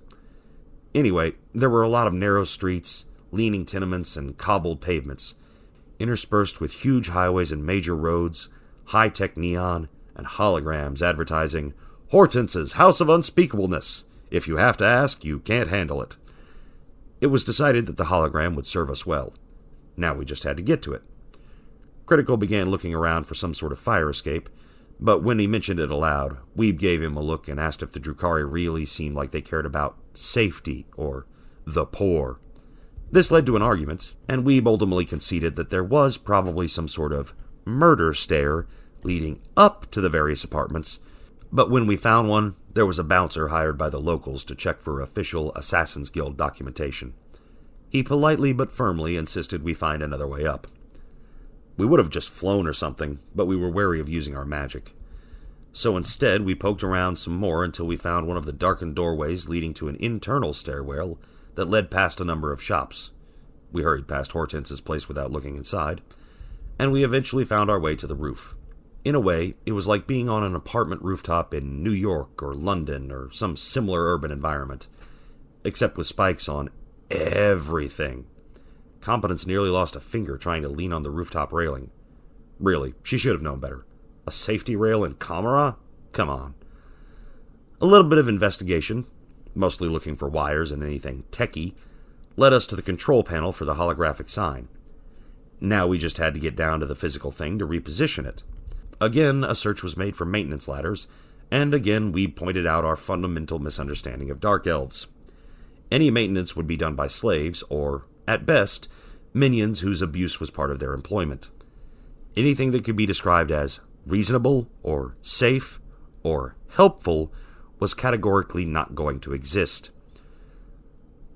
Anyway, there were a lot of narrow streets, leaning tenements, and cobbled pavements, interspersed with huge highways and major roads, high-tech neon, and holograms advertising, "Hortense's House of Unspeakableness. If you have to ask, you can't handle it." It was decided that the hologram would serve us well. Now we just had to get to it. Critical began looking around for some sort of fire escape, but when he mentioned it aloud, Weeb gave him a look and asked if the Drukhari really seemed like they cared about safety or the poor. This led to an argument, and Weeb ultimately conceded that there was probably some sort of murder stair leading up to the various apartments, but when we found one, there was a bouncer hired by the locals to check for official Assassin's Guild documentation. He politely but firmly insisted we find another way up. We would have just flown or something, but we were wary of using our magic. So instead, we poked around some more until we found one of the darkened doorways leading to an internal stairwell that led past a number of shops. We hurried past Hortense's place without looking inside, and we eventually found our way to the roof. In a way, it was like being on an apartment rooftop in New York or London or some similar urban environment, except with spikes on everything. Competence nearly lost a finger trying to lean on the rooftop railing. Really, she should have known better. A safety rail in Camera? Come on. A little bit of investigation, mostly looking for wires and anything techie, led us to the control panel for the holographic sign. Now we just had to get down to the physical thing to reposition it. Again, a search was made for maintenance ladders, and again we pointed out our fundamental misunderstanding of Dark Elves. Any maintenance would be done by slaves, or, at best, minions whose abuse was part of their employment. Anything that could be described as reasonable, or safe, or helpful was categorically not going to exist.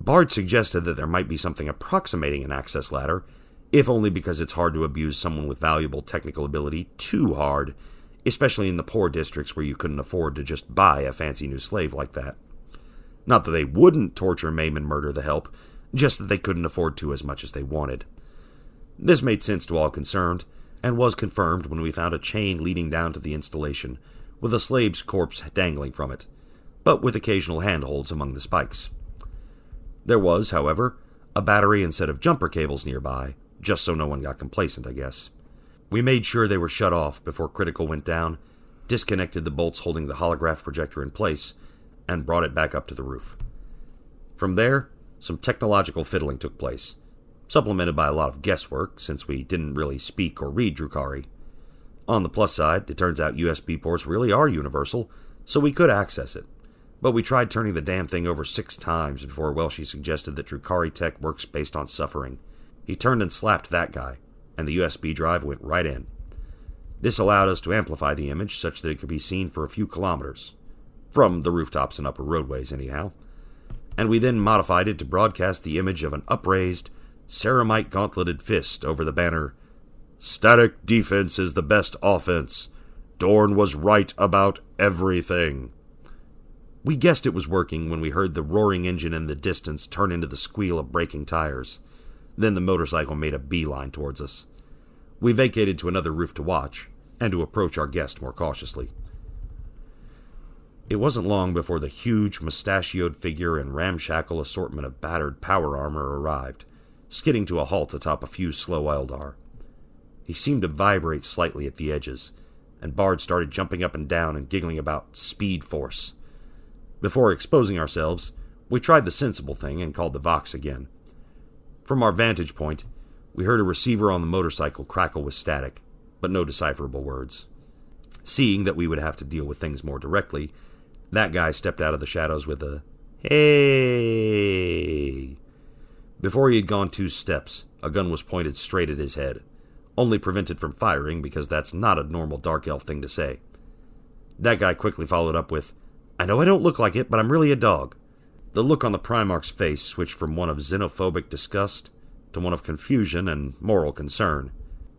Bard suggested that there might be something approximating an access ladder, if only because it's hard to abuse someone with valuable technical ability too hard, especially in the poor districts where you couldn't afford to just buy a fancy new slave like that. Not that they wouldn't torture, maim, and murder the help, just that they couldn't afford to as much as they wanted. This made sense to all concerned, and was confirmed when we found a chain leading down to the installation, with a slave's corpse dangling from it, but with occasional handholds among the spikes. There was, however, a battery and set of jumper cables nearby, just so no one got complacent, I guess. We made sure they were shut off before critical went down, disconnected the bolts holding the holograph projector in place, and brought it back up to the roof. From there, some technological fiddling took place, supplemented by a lot of guesswork since we didn't really speak or read Drukhari. On the plus side, it turns out USB ports really are universal, so we could access it. But we tried turning the damn thing over 6 times before Welshie suggested that Drukhari tech works based on suffering. He turned and slapped that guy, and the USB drive went right in. This allowed us to amplify the image such that it could be seen for a few kilometers. From the rooftops and upper roadways, anyhow. And we then modified it to broadcast the image of an upraised, ceramite gauntleted fist over the banner, "Static defense is the best offense. Dorn was right about everything." We guessed it was working when we heard the roaring engine in the distance turn into the squeal of braking tires. Then the motorcycle made a beeline towards us. We vacated to another roof to watch, and to approach our guest more cautiously. It wasn't long before the huge, mustachioed figure and ramshackle assortment of battered power armor arrived, skidding to a halt atop a few slow Eldar. He seemed to vibrate slightly at the edges, and Bard started jumping up and down and giggling about speed force. Before exposing ourselves, we tried the sensible thing and called the Vox again. From our vantage point, we heard a receiver on the motorcycle crackle with static, but no decipherable words. Seeing that we would have to deal with things more directly, that guy stepped out of the shadows with a, "Hey!" Before he had gone 2 steps, a gun was pointed straight at his head, only prevented from firing because that's not a normal Dark Elf thing to say. That guy quickly followed up with, "I know I don't look like it, but I'm really a dog." The look on the Primarch's face switched from one of xenophobic disgust to one of confusion and moral concern.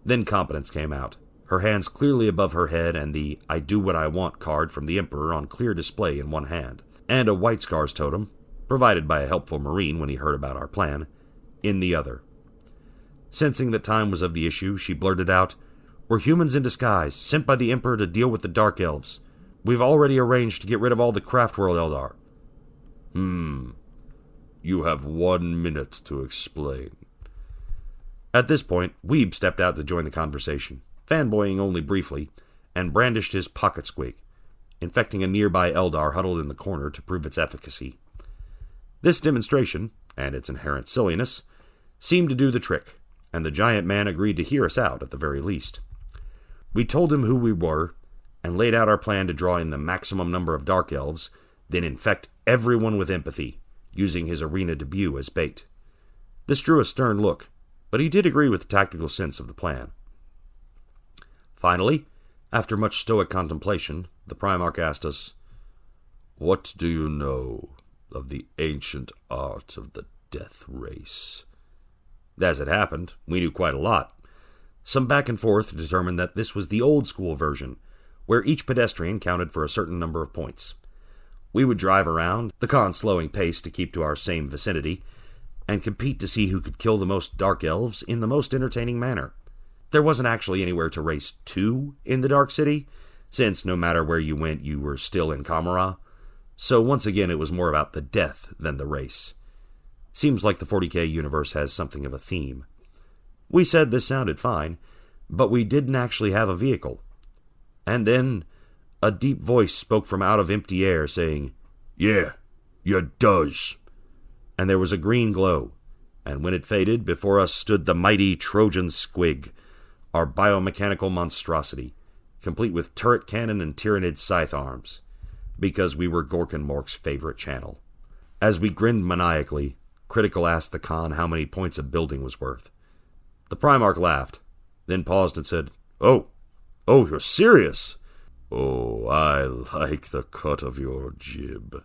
Then Competence came out, her hands clearly above her head and the "I do what I want" card from the Emperor on clear display in one hand, and a White Scars totem, provided by a helpful Marine when he heard about our plan, in the other. Sensing that time was of the issue, she blurted out, "We're humans in disguise, sent by the Emperor to deal with the Dark Elves. We've already arranged to get rid of all the Craftworld Eldar." You have 1 minute to explain." At this point, Weeb stepped out to join the conversation, fanboying only briefly, and brandished his pocket squig, infecting a nearby Eldar huddled in the corner to prove its efficacy. This demonstration, and its inherent silliness, seemed to do the trick, and the giant man agreed to hear us out at the very least. We told him who we were, and laid out our plan to draw in the maximum number of Dark Elves, then infect everyone with empathy, using his arena debut as bait. This drew a stern look, but he did agree with the tactical sense of the plan. Finally, after much stoic contemplation, the Primarch asked us, "What do you know of the ancient art of the death race?" As it happened, we knew quite a lot. Some back and forth determined that this was the old-school version, where each pedestrian counted for a certain number of points. We would drive around, the con slowing pace to keep to our same vicinity, and compete to see who could kill the most Dark Elves in the most entertaining manner. There wasn't actually anywhere to race to in the Dark City, since no matter where you went, you were still in Camera. So once again, it was more about the death than the race. Seems like the 40K universe has something of a theme. We said this sounded fine, but we didn't actually have a vehicle. And then a deep voice spoke from out of empty air saying, "Yeah, you does." And there was a green glow, and when it faded, before us stood the mighty Trojan Squig, our biomechanical monstrosity, complete with turret cannon and Tyrannid scythe arms, because we were Gorkenmork's favorite channel. As we grinned maniacally, Critical asked the Khan how many points a building was worth. The Primarch laughed, then paused and said, Oh, you're serious? Oh, I like the cut of your jib."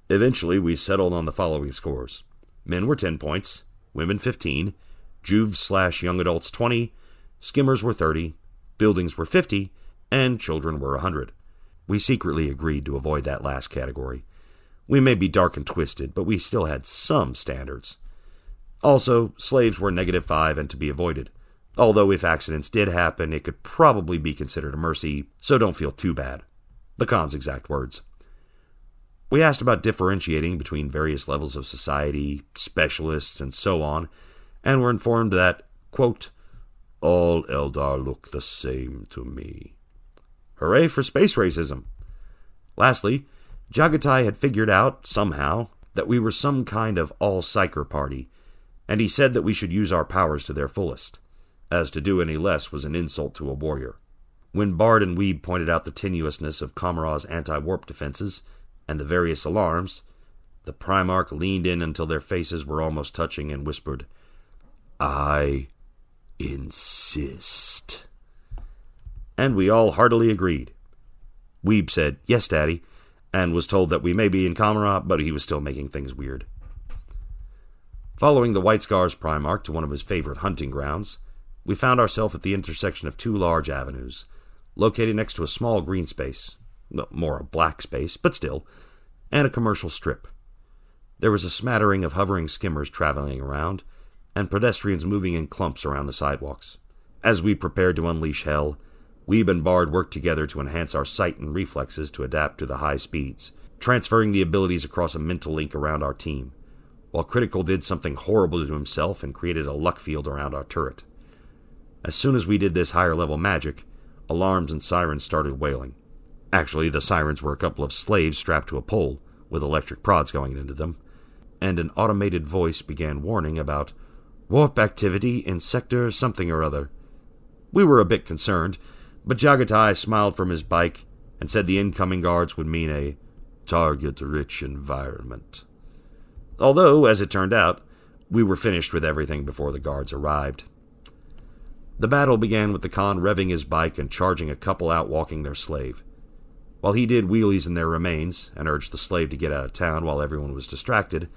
Eventually, we settled on the following scores. Men were 10 points, women 15, Juves/young adults 20, skimmers were 30, buildings were 50, and children were 100. We secretly agreed to avoid that last category. We may be dark and twisted, but we still had some standards. Also, slaves were -5 and to be avoided. Although if accidents did happen, it could probably be considered a mercy, so don't feel too bad. The Khan's exact words. We asked about differentiating between various levels of society, specialists, and so on, and were informed that, quote, "All Eldar look the same to me." Hooray for space racism! Lastly, Jagatai had figured out, somehow, that we were some kind of all-psyker party, and he said that we should use our powers to their fullest, as to do any less was an insult to a warrior. When Bard and Weeb pointed out the tenuousness of Kamara's anti-warp defenses and the various alarms, the Primarch leaned in until their faces were almost touching and whispered, "I insist." And we all heartily agreed. Weeb said, "Yes, Daddy," and was told that we may be in Kamara, but he was still making things weird. Following the White Scar's Primarch to one of his favorite hunting grounds, we found ourselves at the intersection of two large avenues, located next to a small green space, more a black space, but still, and a commercial strip. There was a smattering of hovering skimmers traveling around, and pedestrians moving in clumps around the sidewalks. As we prepared to unleash hell, Weeb and Bard worked together to enhance our sight and reflexes to adapt to the high speeds, transferring the abilities across a mental link around our team, while Critical did something horrible to himself and created a luck field around our turret. As soon as we did this higher-level magic, alarms and sirens started wailing. Actually, the sirens were a couple of slaves strapped to a pole, with electric prods going into them, and an automated voice began warning about warp activity in sector something or other. We were a bit concerned, but Jagatai smiled from his bike and said the incoming guards would mean a target-rich environment. Although, as it turned out, we were finished with everything before the guards arrived. The battle began with the Khan revving his bike and charging a couple out walking their slave. While he did wheelies in their remains and urged the slave to get out of town while everyone was distracted,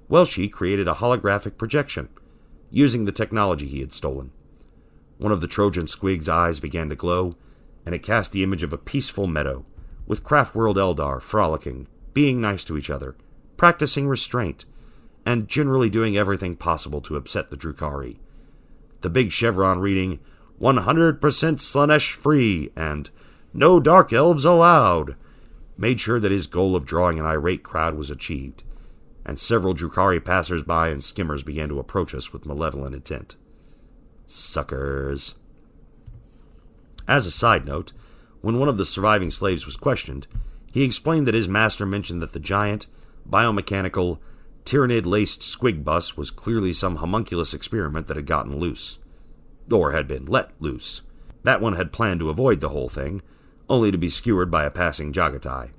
Welshi created a holographic projection, using the technology he had stolen. One of the Trojan Squig's eyes began to glow, and it cast the image of a peaceful meadow, with Craftworld Eldar frolicking, being nice to each other, practicing restraint, and generally doing everything possible to upset the Drukhari. The big chevron reading, 100% Slanesh free, and no Dark Elves allowed, made sure that his goal of drawing an irate crowd was achieved, and several Drukhari passers-by and skimmers began to approach us with malevolent intent. Suckers. As a side note, when one of the surviving slaves was questioned, he explained that his master mentioned that the giant, biomechanical, Tyrannid-laced squig bus was clearly some homunculus experiment that had gotten loose. Or had been let loose. That one had planned to avoid the whole thing, only to be skewered by a passing Jagatai.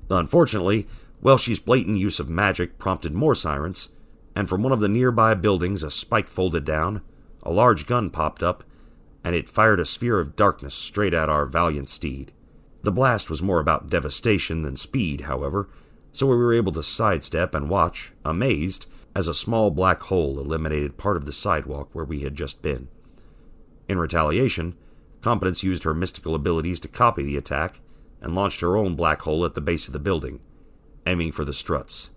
Unfortunately, Welshy's blatant use of magic prompted more sirens, and from one of the nearby buildings a spike folded down, a large gun popped up, and it fired a sphere of darkness straight at our valiant steed. The blast was more about devastation than speed, however, so we were able to sidestep and watch, amazed, as a small black hole eliminated part of the sidewalk where we had just been. In retaliation, Competence used her mystical abilities to copy the attack and launched her own black hole at the base of the building, aiming for the struts.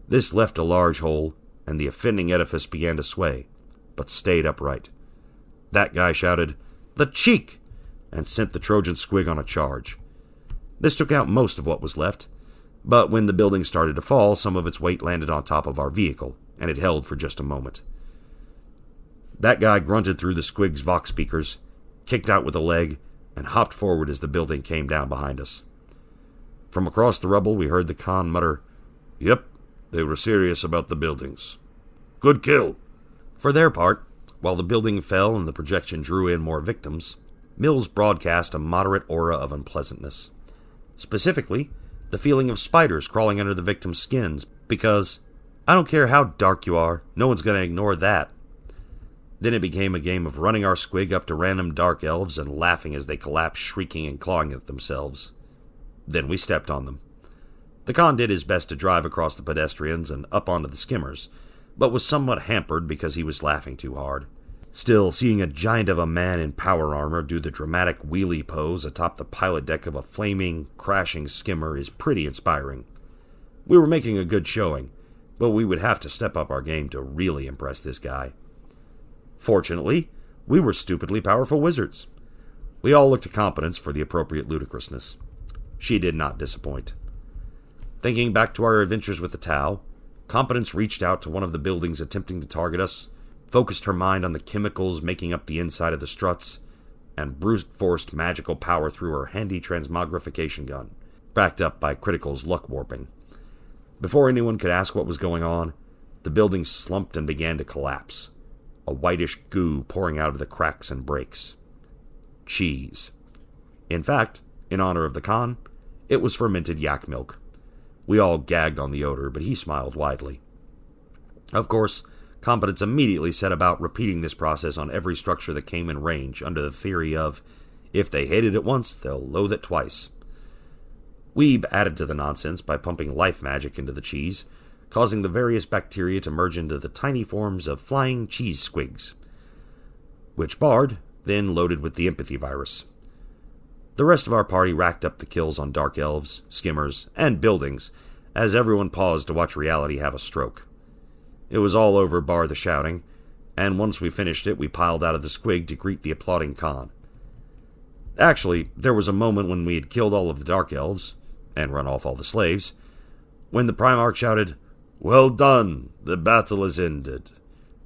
This left a large hole, and the offending edifice began to sway, but stayed upright. That guy shouted, "The cheek!" and sent the Trojan Squig on a charge. This took out most of what was left, But when the building started to fall, some of its weight landed on top of our vehicle, and it held for just a moment. That guy grunted through the Squig's Vox speakers, kicked out with a leg, and hopped forward as the building came down behind us. From across the rubble, we heard the Khan mutter, "Yep, they were serious about the buildings. Good kill." For their part, while the building fell and the projection drew in more victims, Mills broadcast a moderate aura of unpleasantness. Specifically, the feeling of spiders crawling under the victims' skins, because, I don't care how dark you are, no one's going to ignore that. Then it became a game of running our Squig up to random Dark Elves and laughing as they collapsed, shrieking and clawing at themselves. Then we stepped on them. The Khan did his best to drive across the pedestrians and up onto the skimmers, but was somewhat hampered because he was laughing too hard. Still, seeing a giant of a man in power armor do the dramatic wheelie pose atop the pilot deck of a flaming, crashing skimmer is pretty inspiring. We were making a good showing, but we would have to step up our game to really impress this guy. Fortunately, we were stupidly powerful wizards. We all looked to Competence for the appropriate ludicrousness. She did not disappoint. Thinking back to our adventures with the Tau, Competence reached out to one of the buildings attempting to target us, focused her mind on the chemicals making up the inside of the struts, and brute-forced magical power through her handy transmogrification gun, backed up by Critical's luck warping. Before anyone could ask what was going on, the building slumped and began to collapse, a whitish goo pouring out of the cracks and breaks. Cheese. In fact, in honor of the Khan, it was fermented yak milk. We all gagged on the odor, but he smiled widely. Of course, Competence immediately set about repeating this process on every structure that came in range, under the theory of, if they hated it once, they'll loathe it twice. Weeb added to the nonsense by pumping life magic into the cheese, causing the various bacteria to merge into the tiny forms of flying cheese squigs, which Bard then loaded with the empathy virus. The rest of our party racked up the kills on Dark Elves, skimmers, and buildings, as everyone paused to watch reality have a stroke. It was all over bar the shouting, and once we finished it, we piled out of the Squig to greet the applauding Khan. Actually, there was a moment when we had killed all of the Dark Elves, and run off all the slaves, when the Primarch shouted, "Well done, the battle is ended."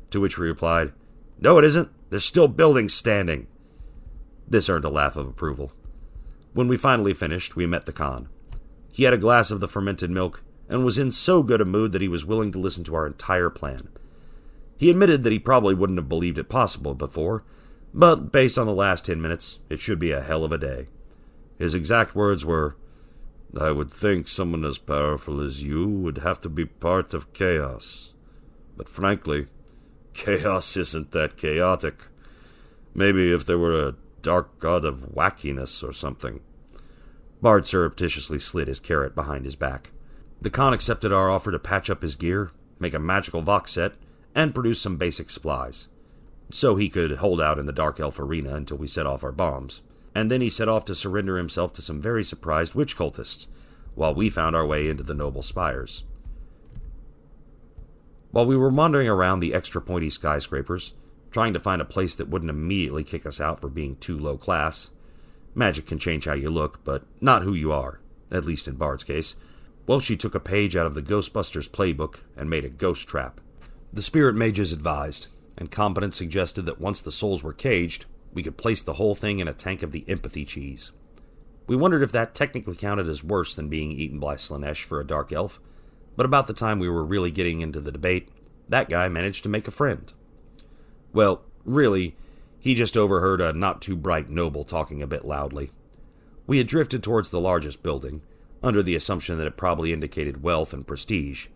To which we replied, "No, it isn't. There's still buildings standing." This earned a laugh of approval. When we finally finished, we met the Khan. He had a glass of the fermented milk, and was in so good a mood that he was willing to listen to our entire plan. He admitted that he probably wouldn't have believed it possible before, but based on the last 10 minutes, it should be a hell of a day. His exact words were, "I would think someone as powerful as you would have to be part of chaos. But frankly, chaos isn't that chaotic. Maybe if there were a dark god of wackiness or something." Bard surreptitiously slid his carrot behind his back. The Khan accepted our offer to patch up his gear, make a magical Vox set, and produce some basic supplies, so he could hold out in the Dark Elf arena until we set off our bombs. And then he set off to surrender himself to some very surprised witch cultists, while we found our way into the noble spires. While we were wandering around the extra pointy skyscrapers, trying to find a place that wouldn't immediately kick us out for being too low class — magic can change how you look, but not who you are, at least in Bard's case — Welchie took a page out of the Ghostbusters playbook and made a ghost trap. The spirit mages advised, and Competence suggested that once the souls were caged, we could place the whole thing in a tank of the empathy cheese. We wondered if that technically counted as worse than being eaten by Slaanesh for a Dark Elf, but about the time we were really getting into the debate, that guy managed to make a friend. Well, really, he just overheard a not-too-bright noble talking a bit loudly. We had drifted towards the largest building, under the assumption that it probably indicated wealth and prestige.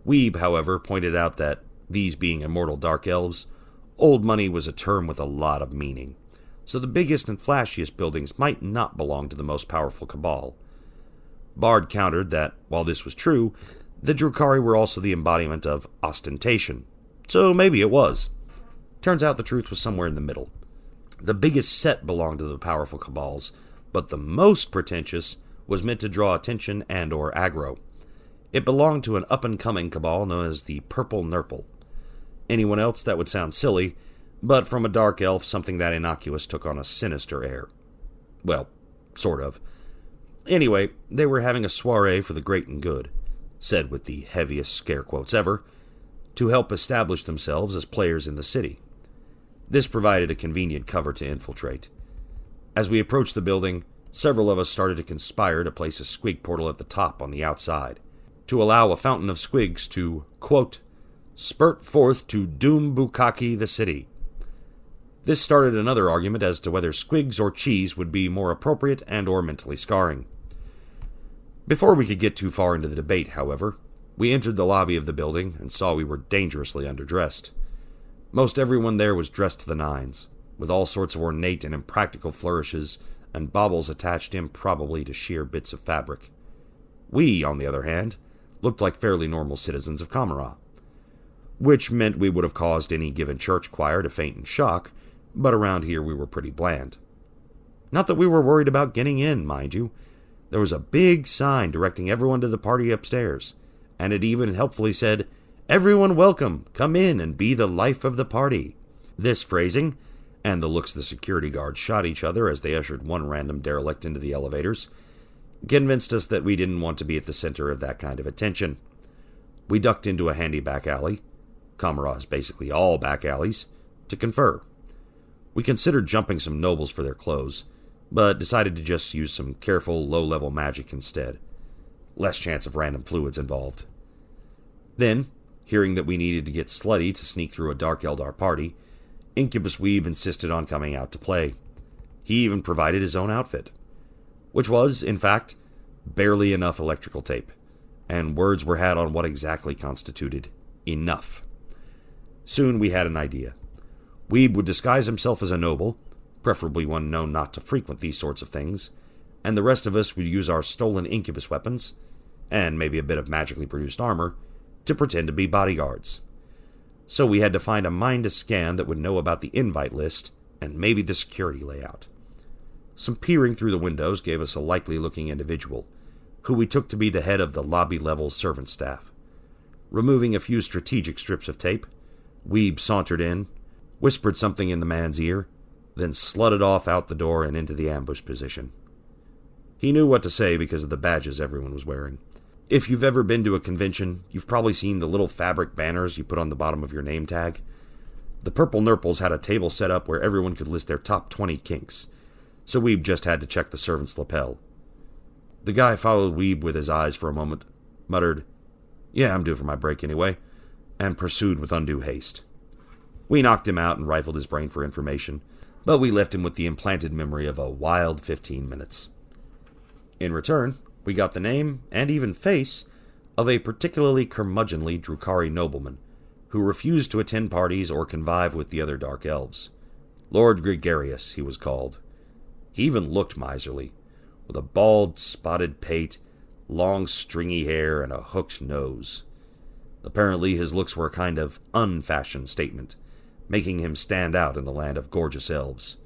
Weeb, however, pointed out that, these being immortal Dark Elves, old money was a term with a lot of meaning, so the biggest and flashiest buildings might not belong to the most powerful cabal. Bard countered that, while this was true, the Drukhari were also the embodiment of ostentation, so maybe it was. Turns out the truth was somewhere in the middle. The biggest set belonged to the powerful cabals, but the most pretentious was meant to draw attention and or aggro. It belonged to an up-and-coming cabal known as the Purple Nurple. Anyone else, that would sound silly, but from a Dark Elf, something that innocuous took on a sinister air. Well, sort of. Anyway, they were having a soiree for the great and good, said with the heaviest scare quotes ever, to help establish themselves as players in the city. This provided a convenient cover to infiltrate. As we approached the building, several of us started to conspire to place a squig portal at the top on the outside, to allow a fountain of squigs to, quote, spurt forth to doom Bukaki the city. This started another argument as to whether squigs or cheese would be more appropriate and or mentally scarring. Before we could get too far into the debate, however, we entered the lobby of the building and saw we were dangerously underdressed. Most everyone there was dressed to the nines, with all sorts of ornate and impractical flourishes and baubles attached improbably to sheer bits of fabric. We, on the other hand, looked like fairly normal citizens of Kamara, which meant we would have caused any given church choir to faint in shock, but around here we were pretty bland. Not that we were worried about getting in, mind you. There was a big sign directing everyone to the party upstairs, and it even helpfully said, "Everyone welcome, come in and be the life of the party." This phrasing, and the looks the security guards shot each other as they ushered one random derelict into the elevators, convinced us that we didn't want to be at the center of that kind of attention. We ducked into a handy back alley, Kamara is basically all back alleys, to confer. We considered jumping some nobles for their clothes, but decided to just use some careful, low-level magic instead. Less chance of random fluids involved. Then, hearing that we needed to get slutty to sneak through a Dark Eldar party, Incubus Weeb insisted on coming out to play. He even provided his own outfit, which was, in fact, barely enough electrical tape, and words were had on what exactly constituted enough. Soon we had an idea. Weeb would disguise himself as a noble, preferably one known not to frequent these sorts of things, and the rest of us would use our stolen incubus weapons, and maybe a bit of magically produced armor, to pretend to be bodyguards. So we had to find a mind to scan that would know about the invite list and maybe the security layout. Some peering through the windows gave us a likely-looking individual, who we took to be the head of the lobby-level servant staff. Removing a few strategic strips of tape, Weeb sauntered in, whispered something in the man's ear, then slutted off out the door and into the ambush position. He knew what to say because of the badges everyone was wearing. If you've ever been to a convention, you've probably seen the little fabric banners you put on the bottom of your name tag. The Purple Nurples had a table set up where everyone could list their top 20 kinks, so Weeb just had to check the servant's lapel. The guy followed Weeb with his eyes for a moment, muttered, "Yeah, I'm due for my break anyway," and pursued with undue haste. We knocked him out and rifled his brain for information, but we left him with the implanted memory of a wild 15 minutes. In return, we got the name, and even face, of a particularly curmudgeonly Drukhari nobleman, who refused to attend parties or convive with the other Dark Elves. Lord Gregarious, he was called. He even looked miserly, with a bald, spotted pate, long stringy hair, and a hooked nose. Apparently his looks were a kind of unfashioned statement, making him stand out in the land of gorgeous elves.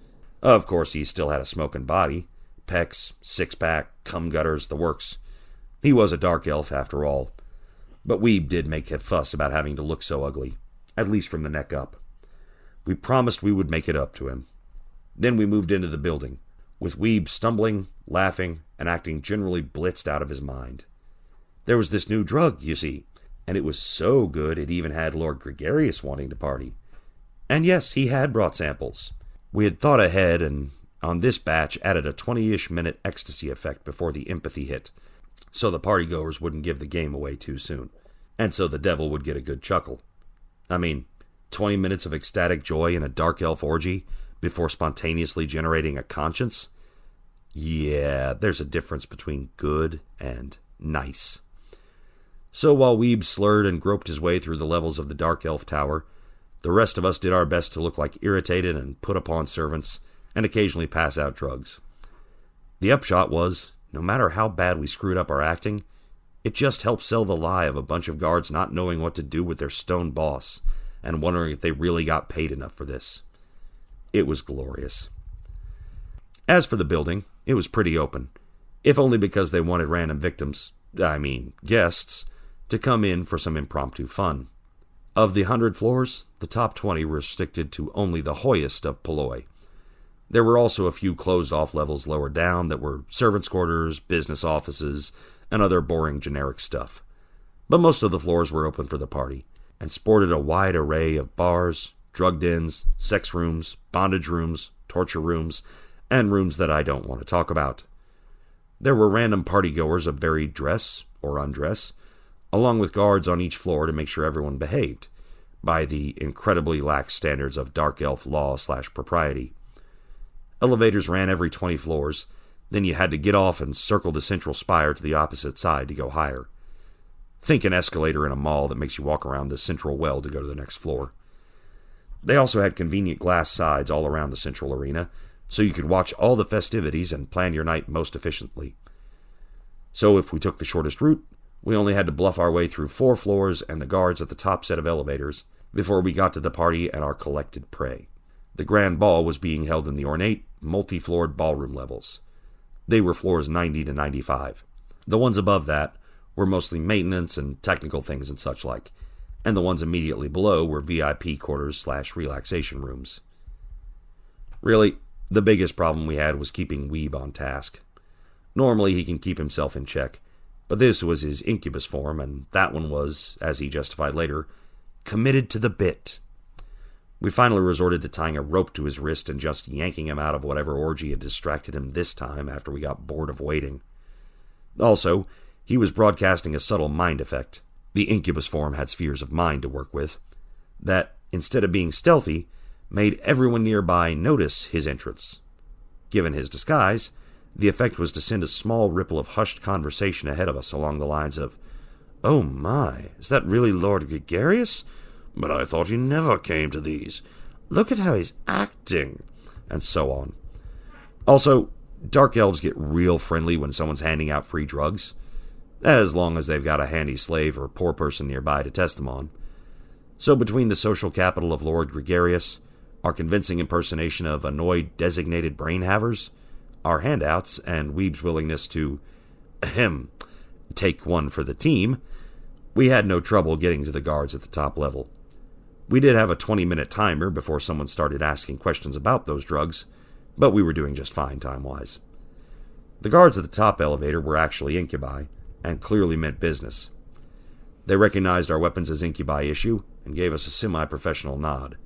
Of course, he still had a smoking body, pecs, six-pack, cum gutters, the works. He was a dark elf after all. But Weeb did make a fuss about having to look so ugly, at least from the neck up. We promised we would make it up to him. Then we moved into the building, with Weeb stumbling, laughing, and acting generally blitzed out of his mind. There was this new drug, you see, and it was so good it even had Lord Gregarious wanting to party. And yes, he had brought samples. We had thought ahead and, on this batch, added a 20-ish minute ecstasy effect before the empathy hit, so the partygoers wouldn't give the game away too soon, and so the devil would get a good chuckle. I mean, 20 minutes of ecstatic joy in a dark elf orgy before spontaneously generating a conscience? Yeah, there's a difference between good and nice. So while Weeb slurred and groped his way through the levels of the Dark Elf Tower, the rest of us did our best to look like irritated and put-upon servants, and occasionally pass out drugs. The upshot was, no matter how bad we screwed up our acting, it just helped sell the lie of a bunch of guards not knowing what to do with their stone boss, and wondering if they really got paid enough for this. It was glorious. As for the building, it was pretty open, if only because they wanted random guests, to come in for some impromptu fun. Of the 100 floors, the top 20 were restricted to only the hoyest of polloi. There were also a few closed-off levels lower down that were servants' quarters, business offices, and other boring generic stuff. But most of the floors were open for the party, and sported a wide array of bars, drug dens, sex rooms, bondage rooms, torture rooms, and rooms that I don't want to talk about. There were random partygoers of varied dress or undress, along with guards on each floor to make sure everyone behaved, by the incredibly lax standards of Dark Elf law/propriety. Elevators ran every 20 floors, then you had to get off and circle the central spire to the opposite side to go higher. Think an escalator in a mall that makes you walk around the central well to go to the next floor. They also had convenient glass sides all around the central arena, so you could watch all the festivities and plan your night most efficiently. So if we took the shortest route, we only had to bluff our way through 4 floors and the guards at the top set of elevators before we got to the party and our collected prey. The grand ball was being held in the ornate, multi-floored ballroom levels. They were floors 90 to 95. The ones above that were mostly maintenance and technical things and such like, and the ones immediately below were VIP quarters/relaxation rooms. Really, the biggest problem we had was keeping Weeb on task. Normally he can keep himself in check, but this was his incubus form, and that one was, as he justified later, committed to the bit. We finally resorted to tying a rope to his wrist and just yanking him out of whatever orgy had distracted him this time after we got bored of waiting. Also, he was broadcasting a subtle mind effect. The incubus form had spheres of mind to work with, that, instead of being stealthy, made everyone nearby notice his entrance. Given his disguise, the effect was to send a small ripple of hushed conversation ahead of us along the lines of, "Oh my, is that really Lord Gregarious? But I thought he never came to these. Look at how he's acting," and so on. Also, Dark Elves get real friendly when someone's handing out free drugs, as long as they've got a handy slave or poor person nearby to test them on. So between the social capital of Lord Gregarious, our convincing impersonation of annoyed designated brain havers, our handouts, and Weeb's willingness to, take one for the team, we had no trouble getting to the guards at the top level. We did have a 20-minute timer before someone started asking questions about those drugs, but we were doing just fine time-wise. The guards at the top elevator were actually incubi, and clearly meant business. They recognized our weapons as incubi issue, and gave us a semi-professional nod.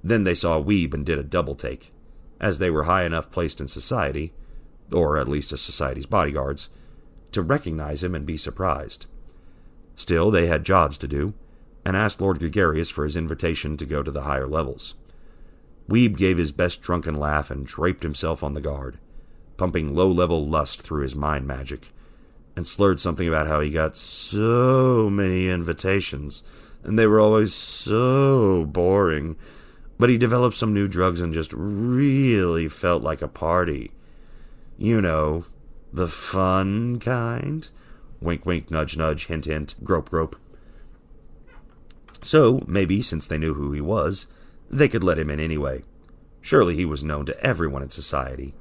Then they saw Weeb and did a double-take, as they were high enough placed in society, or at least as society's bodyguards, to recognize him and be surprised. Still, they had jobs to do, and asked Lord Gregarious for his invitation to go to the higher levels. Weeb gave his best drunken laugh and draped himself on the guard, pumping low-level lust through his mind magic, and slurred something about how he got so many invitations, and they were always so boring, but he developed some new drugs and just really felt like a party. You know, the fun kind? Wink, wink, nudge, nudge, hint, hint, grope, grope. So, maybe, since they knew who he was, they could let him in anyway. Surely he was known to everyone in society.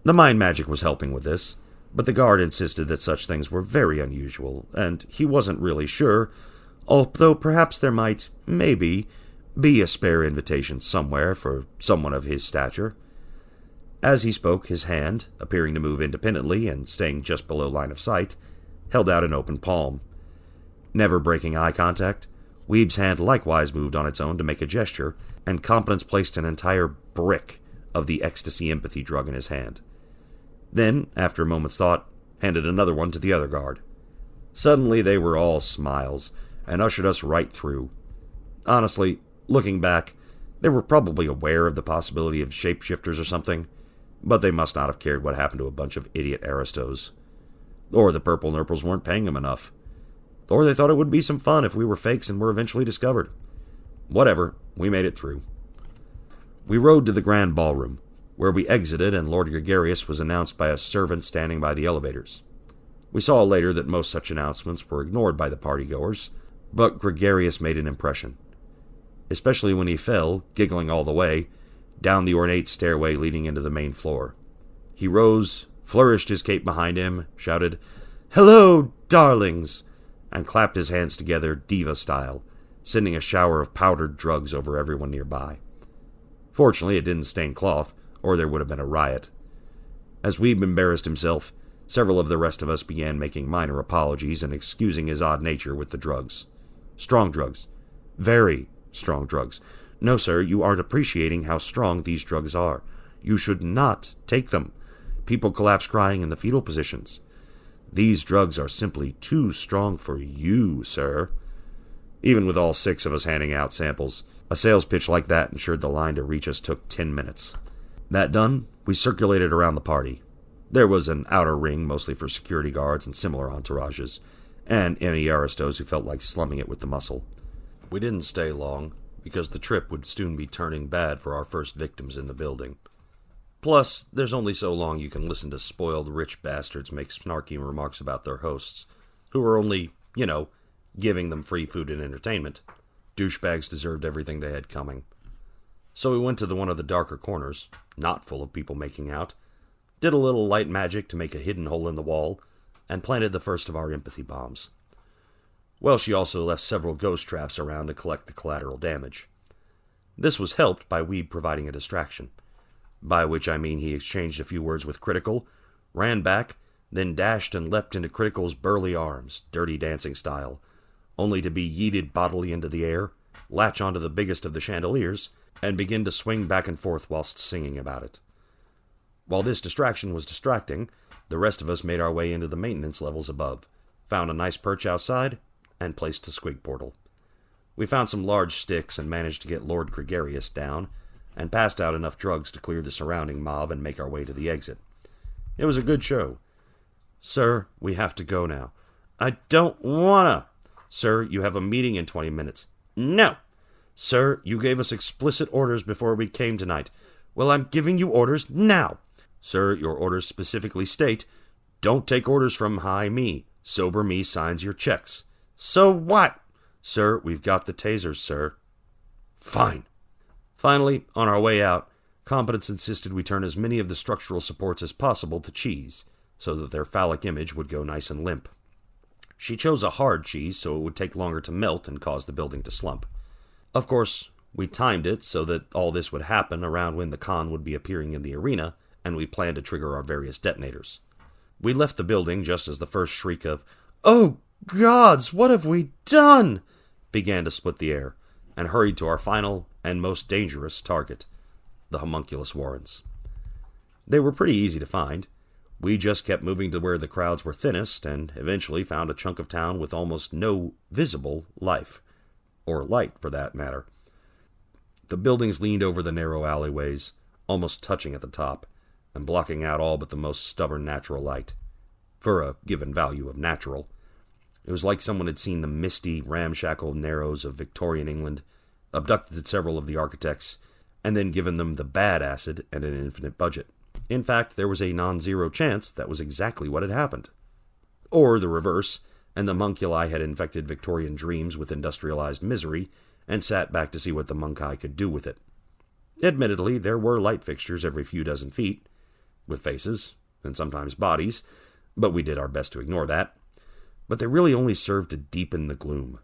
The mind magic was helping with this, but the guard insisted that such things were very unusual, and he wasn't really sure, although perhaps there might, maybe, be a spare invitation somewhere for someone of his stature. As he spoke, his hand, appearing to move independently and staying just below line of sight, held out an open palm. Never breaking eye contact, Weeb's hand likewise moved on its own to make a gesture, and Competence placed an entire brick of the ecstasy empathy drug in his hand. Then, after a moment's thought, handed another one to the other guard. Suddenly they were all smiles, and ushered us right through. Honestly, looking back, they were probably aware of the possibility of shapeshifters or something, but they must not have cared what happened to a bunch of idiot aristos. Or the purple nurples weren't paying them enough. Or they thought it would be some fun if we were fakes and were eventually discovered. Whatever, we made it through. We rode to the grand ballroom, where we exited and Lord Gregarious was announced by a servant standing by the elevators. We saw later that most such announcements were ignored by the partygoers, but Gregarious made an impression. Especially when he fell, giggling all the way, down the ornate stairway leading into the main floor. He rose, flourished his cape behind him, shouted, "Hello, darlings!" and clapped his hands together diva style, sending a shower of powdered drugs over everyone nearby. Fortunately, it didn't stain cloth, or there would have been a riot. As Weeb embarrassed himself, several of the rest of us began making minor apologies and excusing his odd nature with the drugs. Strong drugs. Very strong drugs. No, sir, you aren't appreciating how strong these drugs are. You should not take them. People collapse crying in the fetal positions. These drugs are simply too strong for you, sir. Even with all 6 of us handing out samples, a sales pitch like that ensured the line to reach us took 10 minutes. That done, we circulated around the party. There was an outer ring, mostly for security guards and similar entourages, and any aristos who felt like slumming it with the muscle. We didn't stay long, because the trip would soon be turning bad for our first victims in the building. Plus, there's only so long you can listen to spoiled rich bastards make snarky remarks about their hosts, who are only, giving them free food and entertainment. Douchebags deserved everything they had coming. So we went to one of the darker corners, not full of people making out, did a little light magic to make a hidden hole in the wall, and planted the first of our empathy bombs. Well, she also left several ghost traps around to collect the collateral damage. This was helped by Weeb providing a distraction, by which I mean he exchanged a few words with Critical, ran back, then dashed and leapt into Critical's burly arms, Dirty Dancing style, only to be yeeted bodily into the air, latch onto the biggest of the chandeliers, and begin to swing back and forth whilst singing about it. While this distraction was distracting, the rest of us made our way into the maintenance levels above, found a nice perch outside, and placed the squig portal. We found some large sticks and managed to get Lord Gregarious down, and passed out enough drugs to clear the surrounding mob and make our way to the exit. It was a good show. Sir, we have to go now. I don't wanna. Sir, you have a meeting in 20 minutes. No. Sir, you gave us explicit orders before we came tonight. Well, I'm giving you orders now. Sir, your orders specifically state, don't take orders from high me. Sober me signs your checks. So what? Sir, we've got the tasers, sir. Fine. Finally, on our way out, Competence insisted we turn as many of the structural supports as possible to cheese, so that their phallic image would go nice and limp. She chose a hard cheese so it would take longer to melt and cause the building to slump. Of course, we timed it so that all this would happen around when the Khan would be appearing in the arena, and we planned to trigger our various detonators. We left the building just as the first shriek of, "Oh, gods, what have we done?" began to split the air, and hurried to our final and most dangerous target, the homunculus warrens. They were pretty easy to find. We just kept moving to where the crowds were thinnest, and eventually found a chunk of town with almost no visible life, or light for that matter. The buildings leaned over the narrow alleyways, almost touching at the top, and blocking out all but the most stubborn natural light. For a given value of natural, it was like someone had seen the misty, ramshackle narrows of Victorian England, abducted several of the architects, and then given them the bad acid and an infinite budget. In fact, there was a non-zero chance that was exactly what had happened. Or the reverse, and the homunculi had infected Victorian dreams with industrialized misery, and sat back to see what the monkai could do with it. Admittedly, there were light fixtures every few dozen feet, with faces, and sometimes bodies, but we did our best to ignore that. But they really only served to deepen the gloom.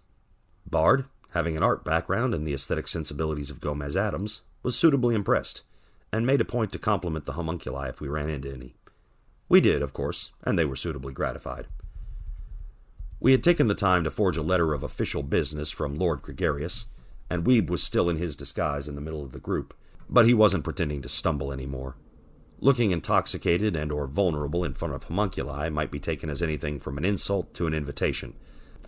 Bard, having an art background and the aesthetic sensibilities of Gomez Adams, was suitably impressed, and made a point to compliment the homunculi if we ran into any. We did, of course, and they were suitably gratified. We had taken the time to forge a letter of official business from Lord Gregarious, and Weeb was still in his disguise in the middle of the group, but he wasn't pretending to stumble anymore. Looking intoxicated and or vulnerable in front of homunculi might be taken as anything from an insult to an invitation,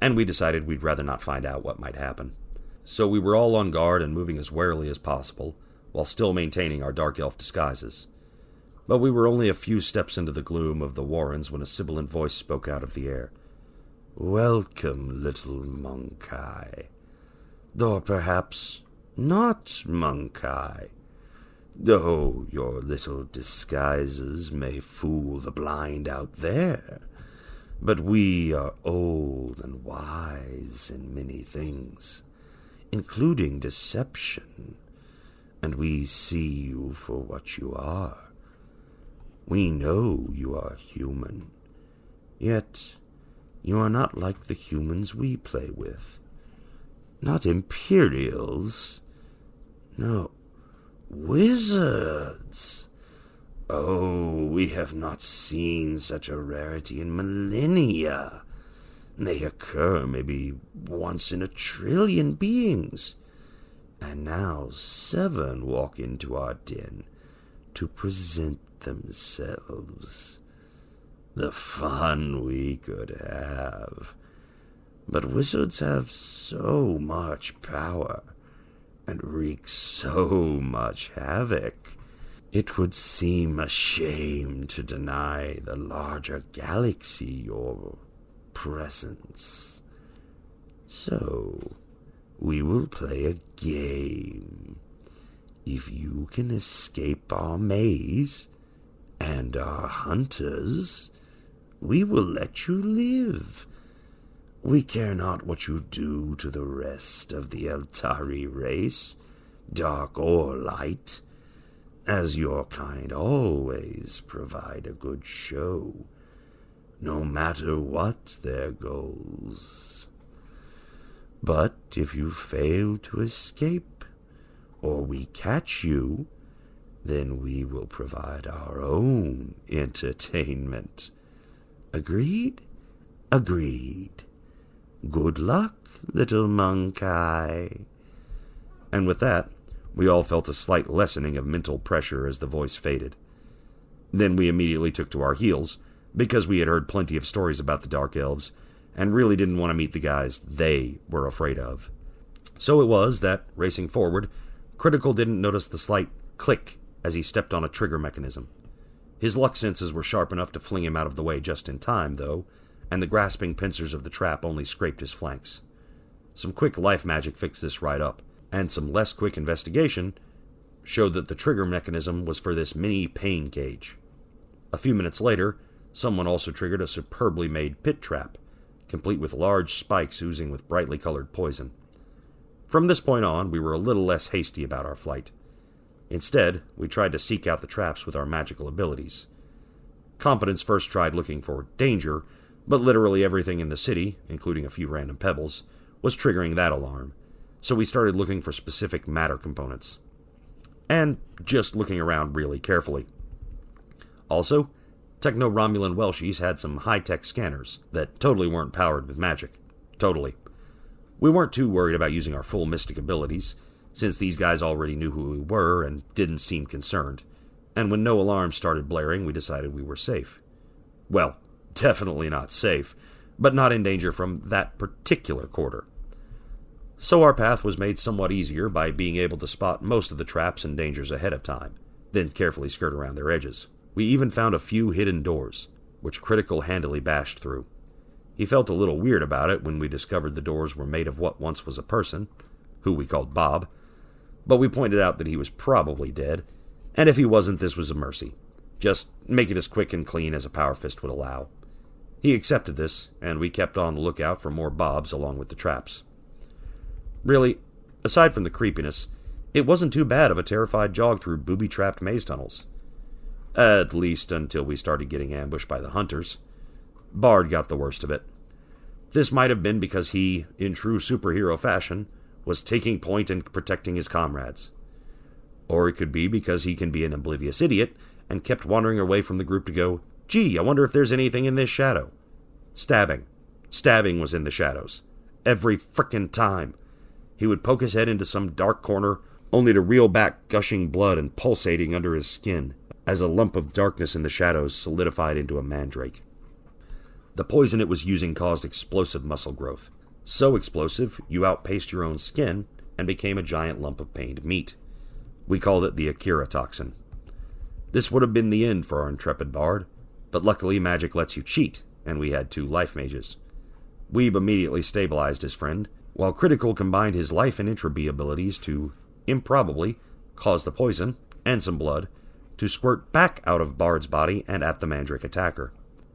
and we decided we'd rather not find out what might happen. So we were all on guard and moving as warily as possible, while still maintaining our dark elf disguises. But we were only a few steps into the gloom of the warrens when a sibilant voice spoke out of the air. "Welcome, little monkai. Though perhaps not monkai. Though your little disguises may fool the blind out there. But we are old and wise in many things, including deception, and we see you for what you are. We know you are human, yet you are not like the humans we play with. Not Imperials. No, wizards. Oh, we have not seen such a rarity in millennia. They occur maybe once in 1,000,000,000,000 beings. And now 7 walk into our den to present themselves. The fun we could have. But wizards have so much power and wreak so much havoc. It would seem a shame to deny the larger galaxy your presence. So, we will play a game. If you can escape our maze and our hunters, we will let you live. We care not what you do to the rest of the Eltari race, dark or light, as your kind always provide a good show, no matter what their goals. But if you fail to escape, or we catch you, then we will provide our own entertainment. Agreed? Agreed. Good luck, little monkey. And with that, we all felt a slight lessening of mental pressure as the voice faded. Then we immediately took to our heels, because we had heard plenty of stories about the Dark Elves, and really didn't want to meet the guys they were afraid of. So it was that, racing forward, Critical didn't notice the slight click as he stepped on a trigger mechanism. His luck senses were sharp enough to fling him out of the way just in time, though, and the grasping pincers of the trap only scraped his flanks. Some quick life magic fixed this right up, and some less quick investigation showed that the trigger mechanism was for this mini pain gauge. A few minutes later, someone also triggered a superbly made pit trap, complete with large spikes oozing with brightly colored poison. From this point on, we were a little less hasty about our flight. Instead, we tried to seek out the traps with our magical abilities. Competence first tried looking for danger, but literally everything in the city, including a few random pebbles, was triggering that alarm, so we started looking for specific matter components. And just looking around really carefully. Also, Techno-Romulan Welshies had some high-tech scanners that totally weren't powered with magic. Totally. We weren't too worried about using our full mystic abilities, since these guys already knew who we were and didn't seem concerned, and when no alarms started blaring, we decided we were safe. Well, definitely not safe, but not in danger from that particular quarter. So our path was made somewhat easier by being able to spot most of the traps and dangers ahead of time, then carefully skirt around their edges. We even found a few hidden doors, which Critical handily bashed through. He felt a little weird about it when we discovered the doors were made of what once was a person, who we called Bob, but we pointed out that he was probably dead, and if he wasn't, this was a mercy. Just make it as quick and clean as a power fist would allow. He accepted this, and we kept on the lookout for more Bobs along with the traps. Really, aside from the creepiness, it wasn't too bad of a terrified jog through booby-trapped maze tunnels. At least until we started getting ambushed by the hunters. Bard got the worst of it. This might have been because he, in true superhero fashion, was taking point in protecting his comrades. Or it could be because he can be an oblivious idiot and kept wandering away from the group to go, "Gee, I wonder if there's anything in this shadow." Stabbing. Stabbing was in the shadows. Every frickin' time. He would poke his head into some dark corner, only to reel back gushing blood and pulsating under his skin, as a lump of darkness in the shadows solidified into a mandrake. The poison it was using caused explosive muscle growth. So explosive, you outpaced your own skin and became a giant lump of pained meat. We called it the Akira toxin. This would have been the end for our intrepid bard, but luckily magic lets you cheat, and we had 2 life mages. Weeb immediately stabilized his friend, while Critical combined his life and entropy abilities to, improbably, cause the poison, and some blood, to squirt back out of Bard's body and at the mandrake attacker.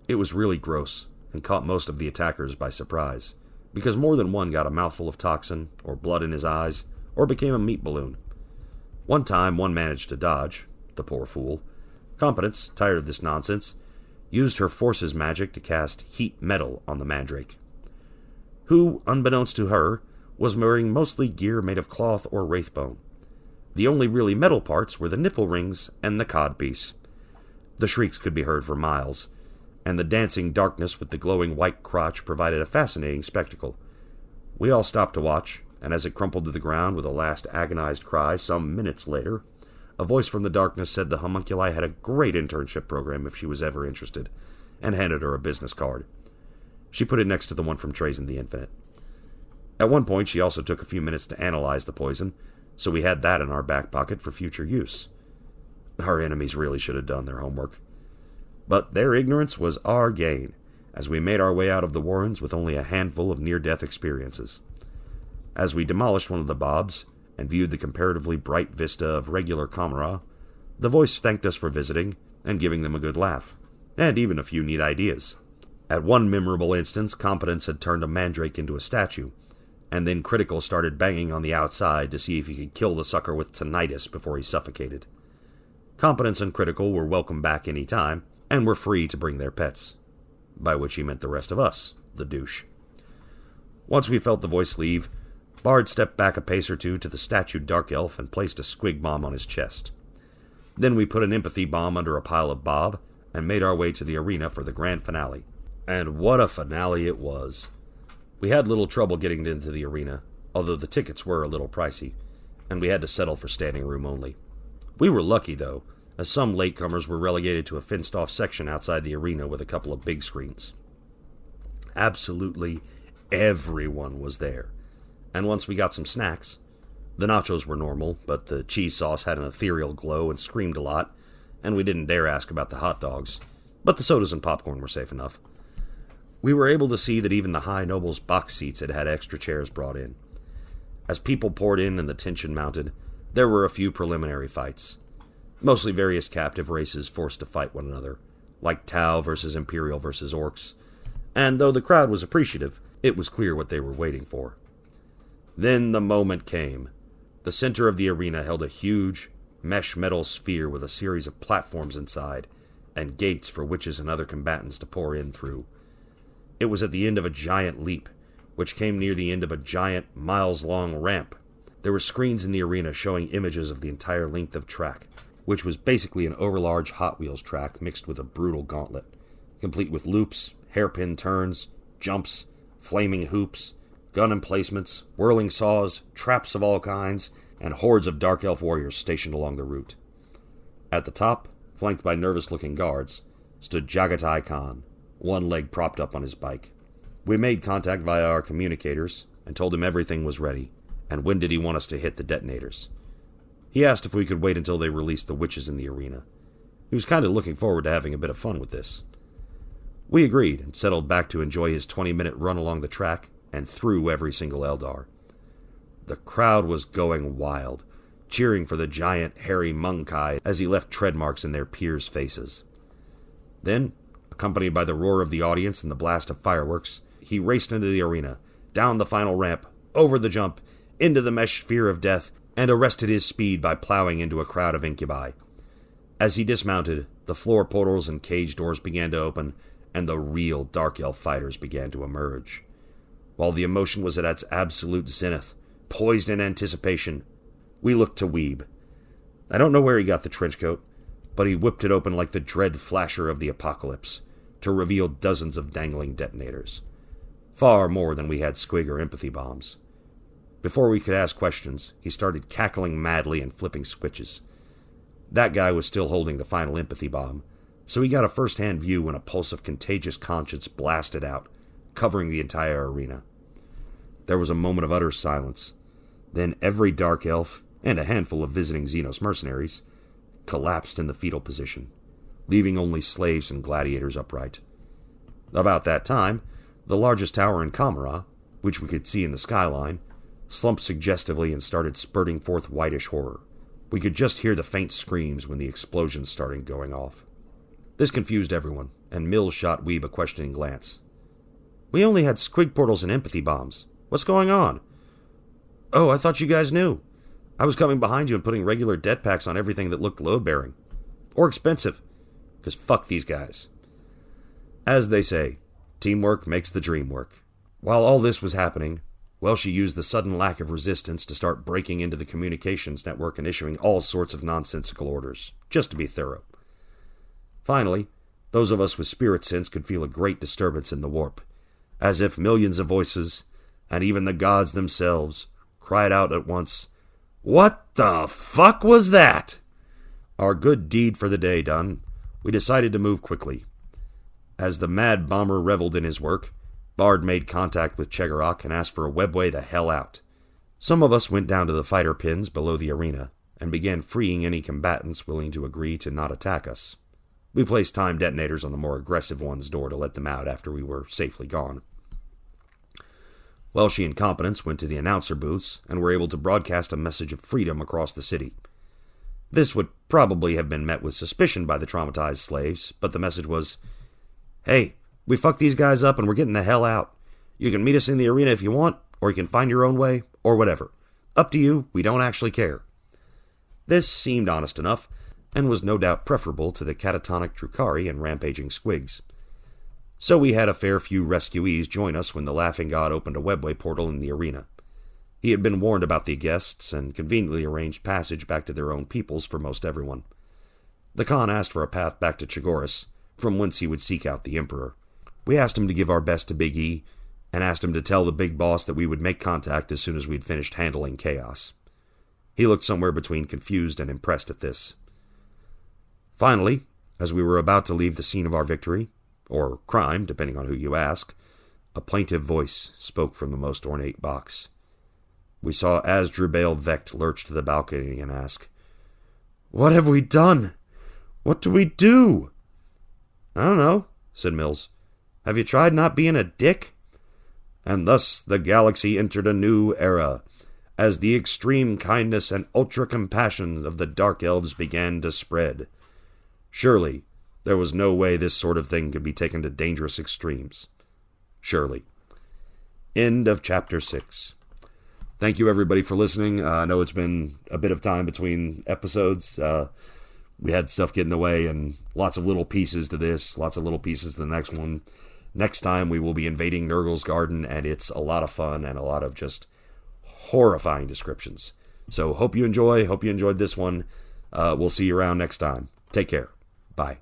It was really gross, and caught most of the attackers by surprise, because more than one got a mouthful of toxin, or blood in his eyes, or became a meat balloon. One time, one managed to dodge, the poor fool. Competence, tired of this nonsense, used her forces magic to cast heat metal on the mandrake, who, unbeknownst to her, was wearing mostly gear made of cloth or wraithbone. The only really metal parts were the nipple rings and the codpiece. The shrieks could be heard for miles, and the dancing darkness with the glowing white crotch provided a fascinating spectacle. We all stopped to watch, and as it crumpled to the ground with a last agonized cry some minutes later, a voice from the darkness said the homunculi had a great internship program if she was ever interested, and handed her a business card. She put it next to the one from Trays in the Infinite. At one point, she also took a few minutes to analyze the poison, so we had that in our back pocket for future use. Our enemies really should have done their homework. But their ignorance was our gain, as we made our way out of the warrens with only a handful of near-death experiences. As we demolished one of the bobs, and viewed the comparatively bright vista of regular Kamara, the voice thanked us for visiting, and giving them a good laugh, and even a few neat ideas. At one memorable instance, Competence had turned a mandrake into a statue, and then Critical started banging on the outside to see if he could kill the sucker with tinnitus before he suffocated. Competence and Critical were welcome back any time, and were free to bring their pets, by which he meant the rest of us, the douche. Once we felt the voice leave, Bard stepped back a pace or two to the statued Dark Elf and placed a squig bomb on his chest. Then we put an empathy bomb under a pile of bob, and made our way to the arena for the grand finale. And what a finale it was! We had little trouble getting into the arena, although the tickets were a little pricey, and we had to settle for standing room only. We were lucky, though, as some latecomers were relegated to a fenced-off section outside the arena with a couple of big screens. Absolutely everyone was there, and once we got some snacks, the nachos were normal, but the cheese sauce had an ethereal glow and screamed a lot, and we didn't dare ask about the hot dogs, but the sodas and popcorn were safe enough. We were able to see that even the High Noble's box seats had had extra chairs brought in. As people poured in and the tension mounted, there were a few preliminary fights. Mostly various captive races forced to fight one another, like Tau versus Imperial versus Orcs, and though the crowd was appreciative, it was clear what they were waiting for. Then the moment came. The center of the arena held a huge, mesh metal sphere with a series of platforms inside, and gates for witches and other combatants to pour in through. It was at the end of a giant leap, which came near the end of a giant, miles-long ramp. There were screens in the arena showing images of the entire length of track, which was basically an overlarge Hot Wheels track mixed with a brutal gauntlet, complete with loops, hairpin turns, jumps, flaming hoops, gun emplacements, whirling saws, traps of all kinds, and hordes of Dark Elf warriors stationed along the route. At the top, flanked by nervous-looking guards, stood Jagatai Khan, one leg propped up on his bike. We made contact via our communicators and told him everything was ready, and when did he want us to hit the detonators. He asked if we could wait until they released the witches in the arena. He was kind of looking forward to having a bit of fun with this. We agreed and settled back to enjoy his 20-minute run along the track and through every single Eldar. The crowd was going wild, cheering for the giant, hairy Munkai as he left tread marks in their peers' faces. Then, accompanied by the roar of the audience and the blast of fireworks, he raced into the arena, down the final ramp, over the jump, into the mesh sphere of death, and arrested his speed by plowing into a crowd of incubi. As he dismounted, the floor portals and cage doors began to open, and the real Dark Elf fighters began to emerge. While the emotion was at its absolute zenith, poised in anticipation, we looked to Weeb. I don't know where he got the trench coat, but he whipped it open like the dread flasher of the apocalypse, to reveal dozens of dangling detonators. Far more than we had squig or empathy bombs. Before we could ask questions, he started cackling madly and flipping switches. That guy was still holding the final empathy bomb, so he got a first-hand view when a pulse of contagious conscience blasted out, covering the entire arena. There was a moment of utter silence. Then every Dark Elf, and a handful of visiting Xenos mercenaries, collapsed in the fetal position, leaving only slaves and gladiators upright. About that time, the largest tower in Kamara, which we could see in the skyline, slumped suggestively and started spurting forth whitish horror. We could just hear the faint screams when the explosions started going off. This confused everyone, and Mills shot Weeb a questioning glance. "We only had squig portals and empathy bombs. What's going on?" "Oh, I thought you guys knew. I was coming behind you and putting regular det packs on everything that looked load-bearing. Or expensive. 'Cause fuck these guys." As they say, teamwork makes the dream work. While all this was happening, Welshie used the sudden lack of resistance to start breaking into the communications network and issuing all sorts of nonsensical orders, just to be thorough. Finally, those of us with spirit sense could feel a great disturbance in the warp, as if millions of voices, and even the gods themselves, cried out at once, "What the fuck was that?" Our good deed for the day done, we decided to move quickly. As the mad bomber reveled in his work, Bard made contact with Chegorok and asked for a webway the hell out. Some of us went down to the fighter pins below the arena and began freeing any combatants willing to agree to not attack us. We placed time detonators on the more aggressive one's door to let them out after we were safely gone. Welshi and Competence went to the announcer booths and were able to broadcast a message of freedom across the city. This would probably have been met with suspicion by the traumatized slaves, but the message was, "Hey, we fucked these guys up and we're getting the hell out. You can meet us in the arena if you want, or you can find your own way, or whatever. Up to you, we don't actually care." This seemed honest enough, and was no doubt preferable to the catatonic Drukari and rampaging squigs. So we had a fair few rescuees join us when the Laughing God opened a webway portal in the arena. He had been warned about the guests and conveniently arranged passage back to their own peoples for most everyone. The Khan asked for a path back to Chagoris, from whence he would seek out the Emperor. We asked him to give our best to Big E, and asked him to tell the big boss that we would make contact as soon as we'd finished handling chaos. He looked somewhere between confused and impressed at this. Finally, as we were about to leave the scene of our victory, or crime, depending on who you ask, a plaintive voice spoke from the most ornate box. We saw Asdrubal Vecht lurch to the balcony and ask, "What have we done? What do we do?" "I don't know," said Mills. "Have you tried not being a dick?" And thus the galaxy entered a new era, as the extreme kindness and ultra-compassion of the Dark Elves began to spread. Surely, there was no way this sort of thing could be taken to dangerous extremes. Surely. End of Chapter 6. Thank you, everybody, for listening. I know it's been a bit of time between episodes. We had stuff get in the way, and lots of little pieces to this, lots of little pieces to the next one. Next time, we will be invading Nurgle's Garden, and it's a lot of fun and a lot of just horrifying descriptions. So hope you enjoyed this one. We'll see you around next time. Take care. Bye.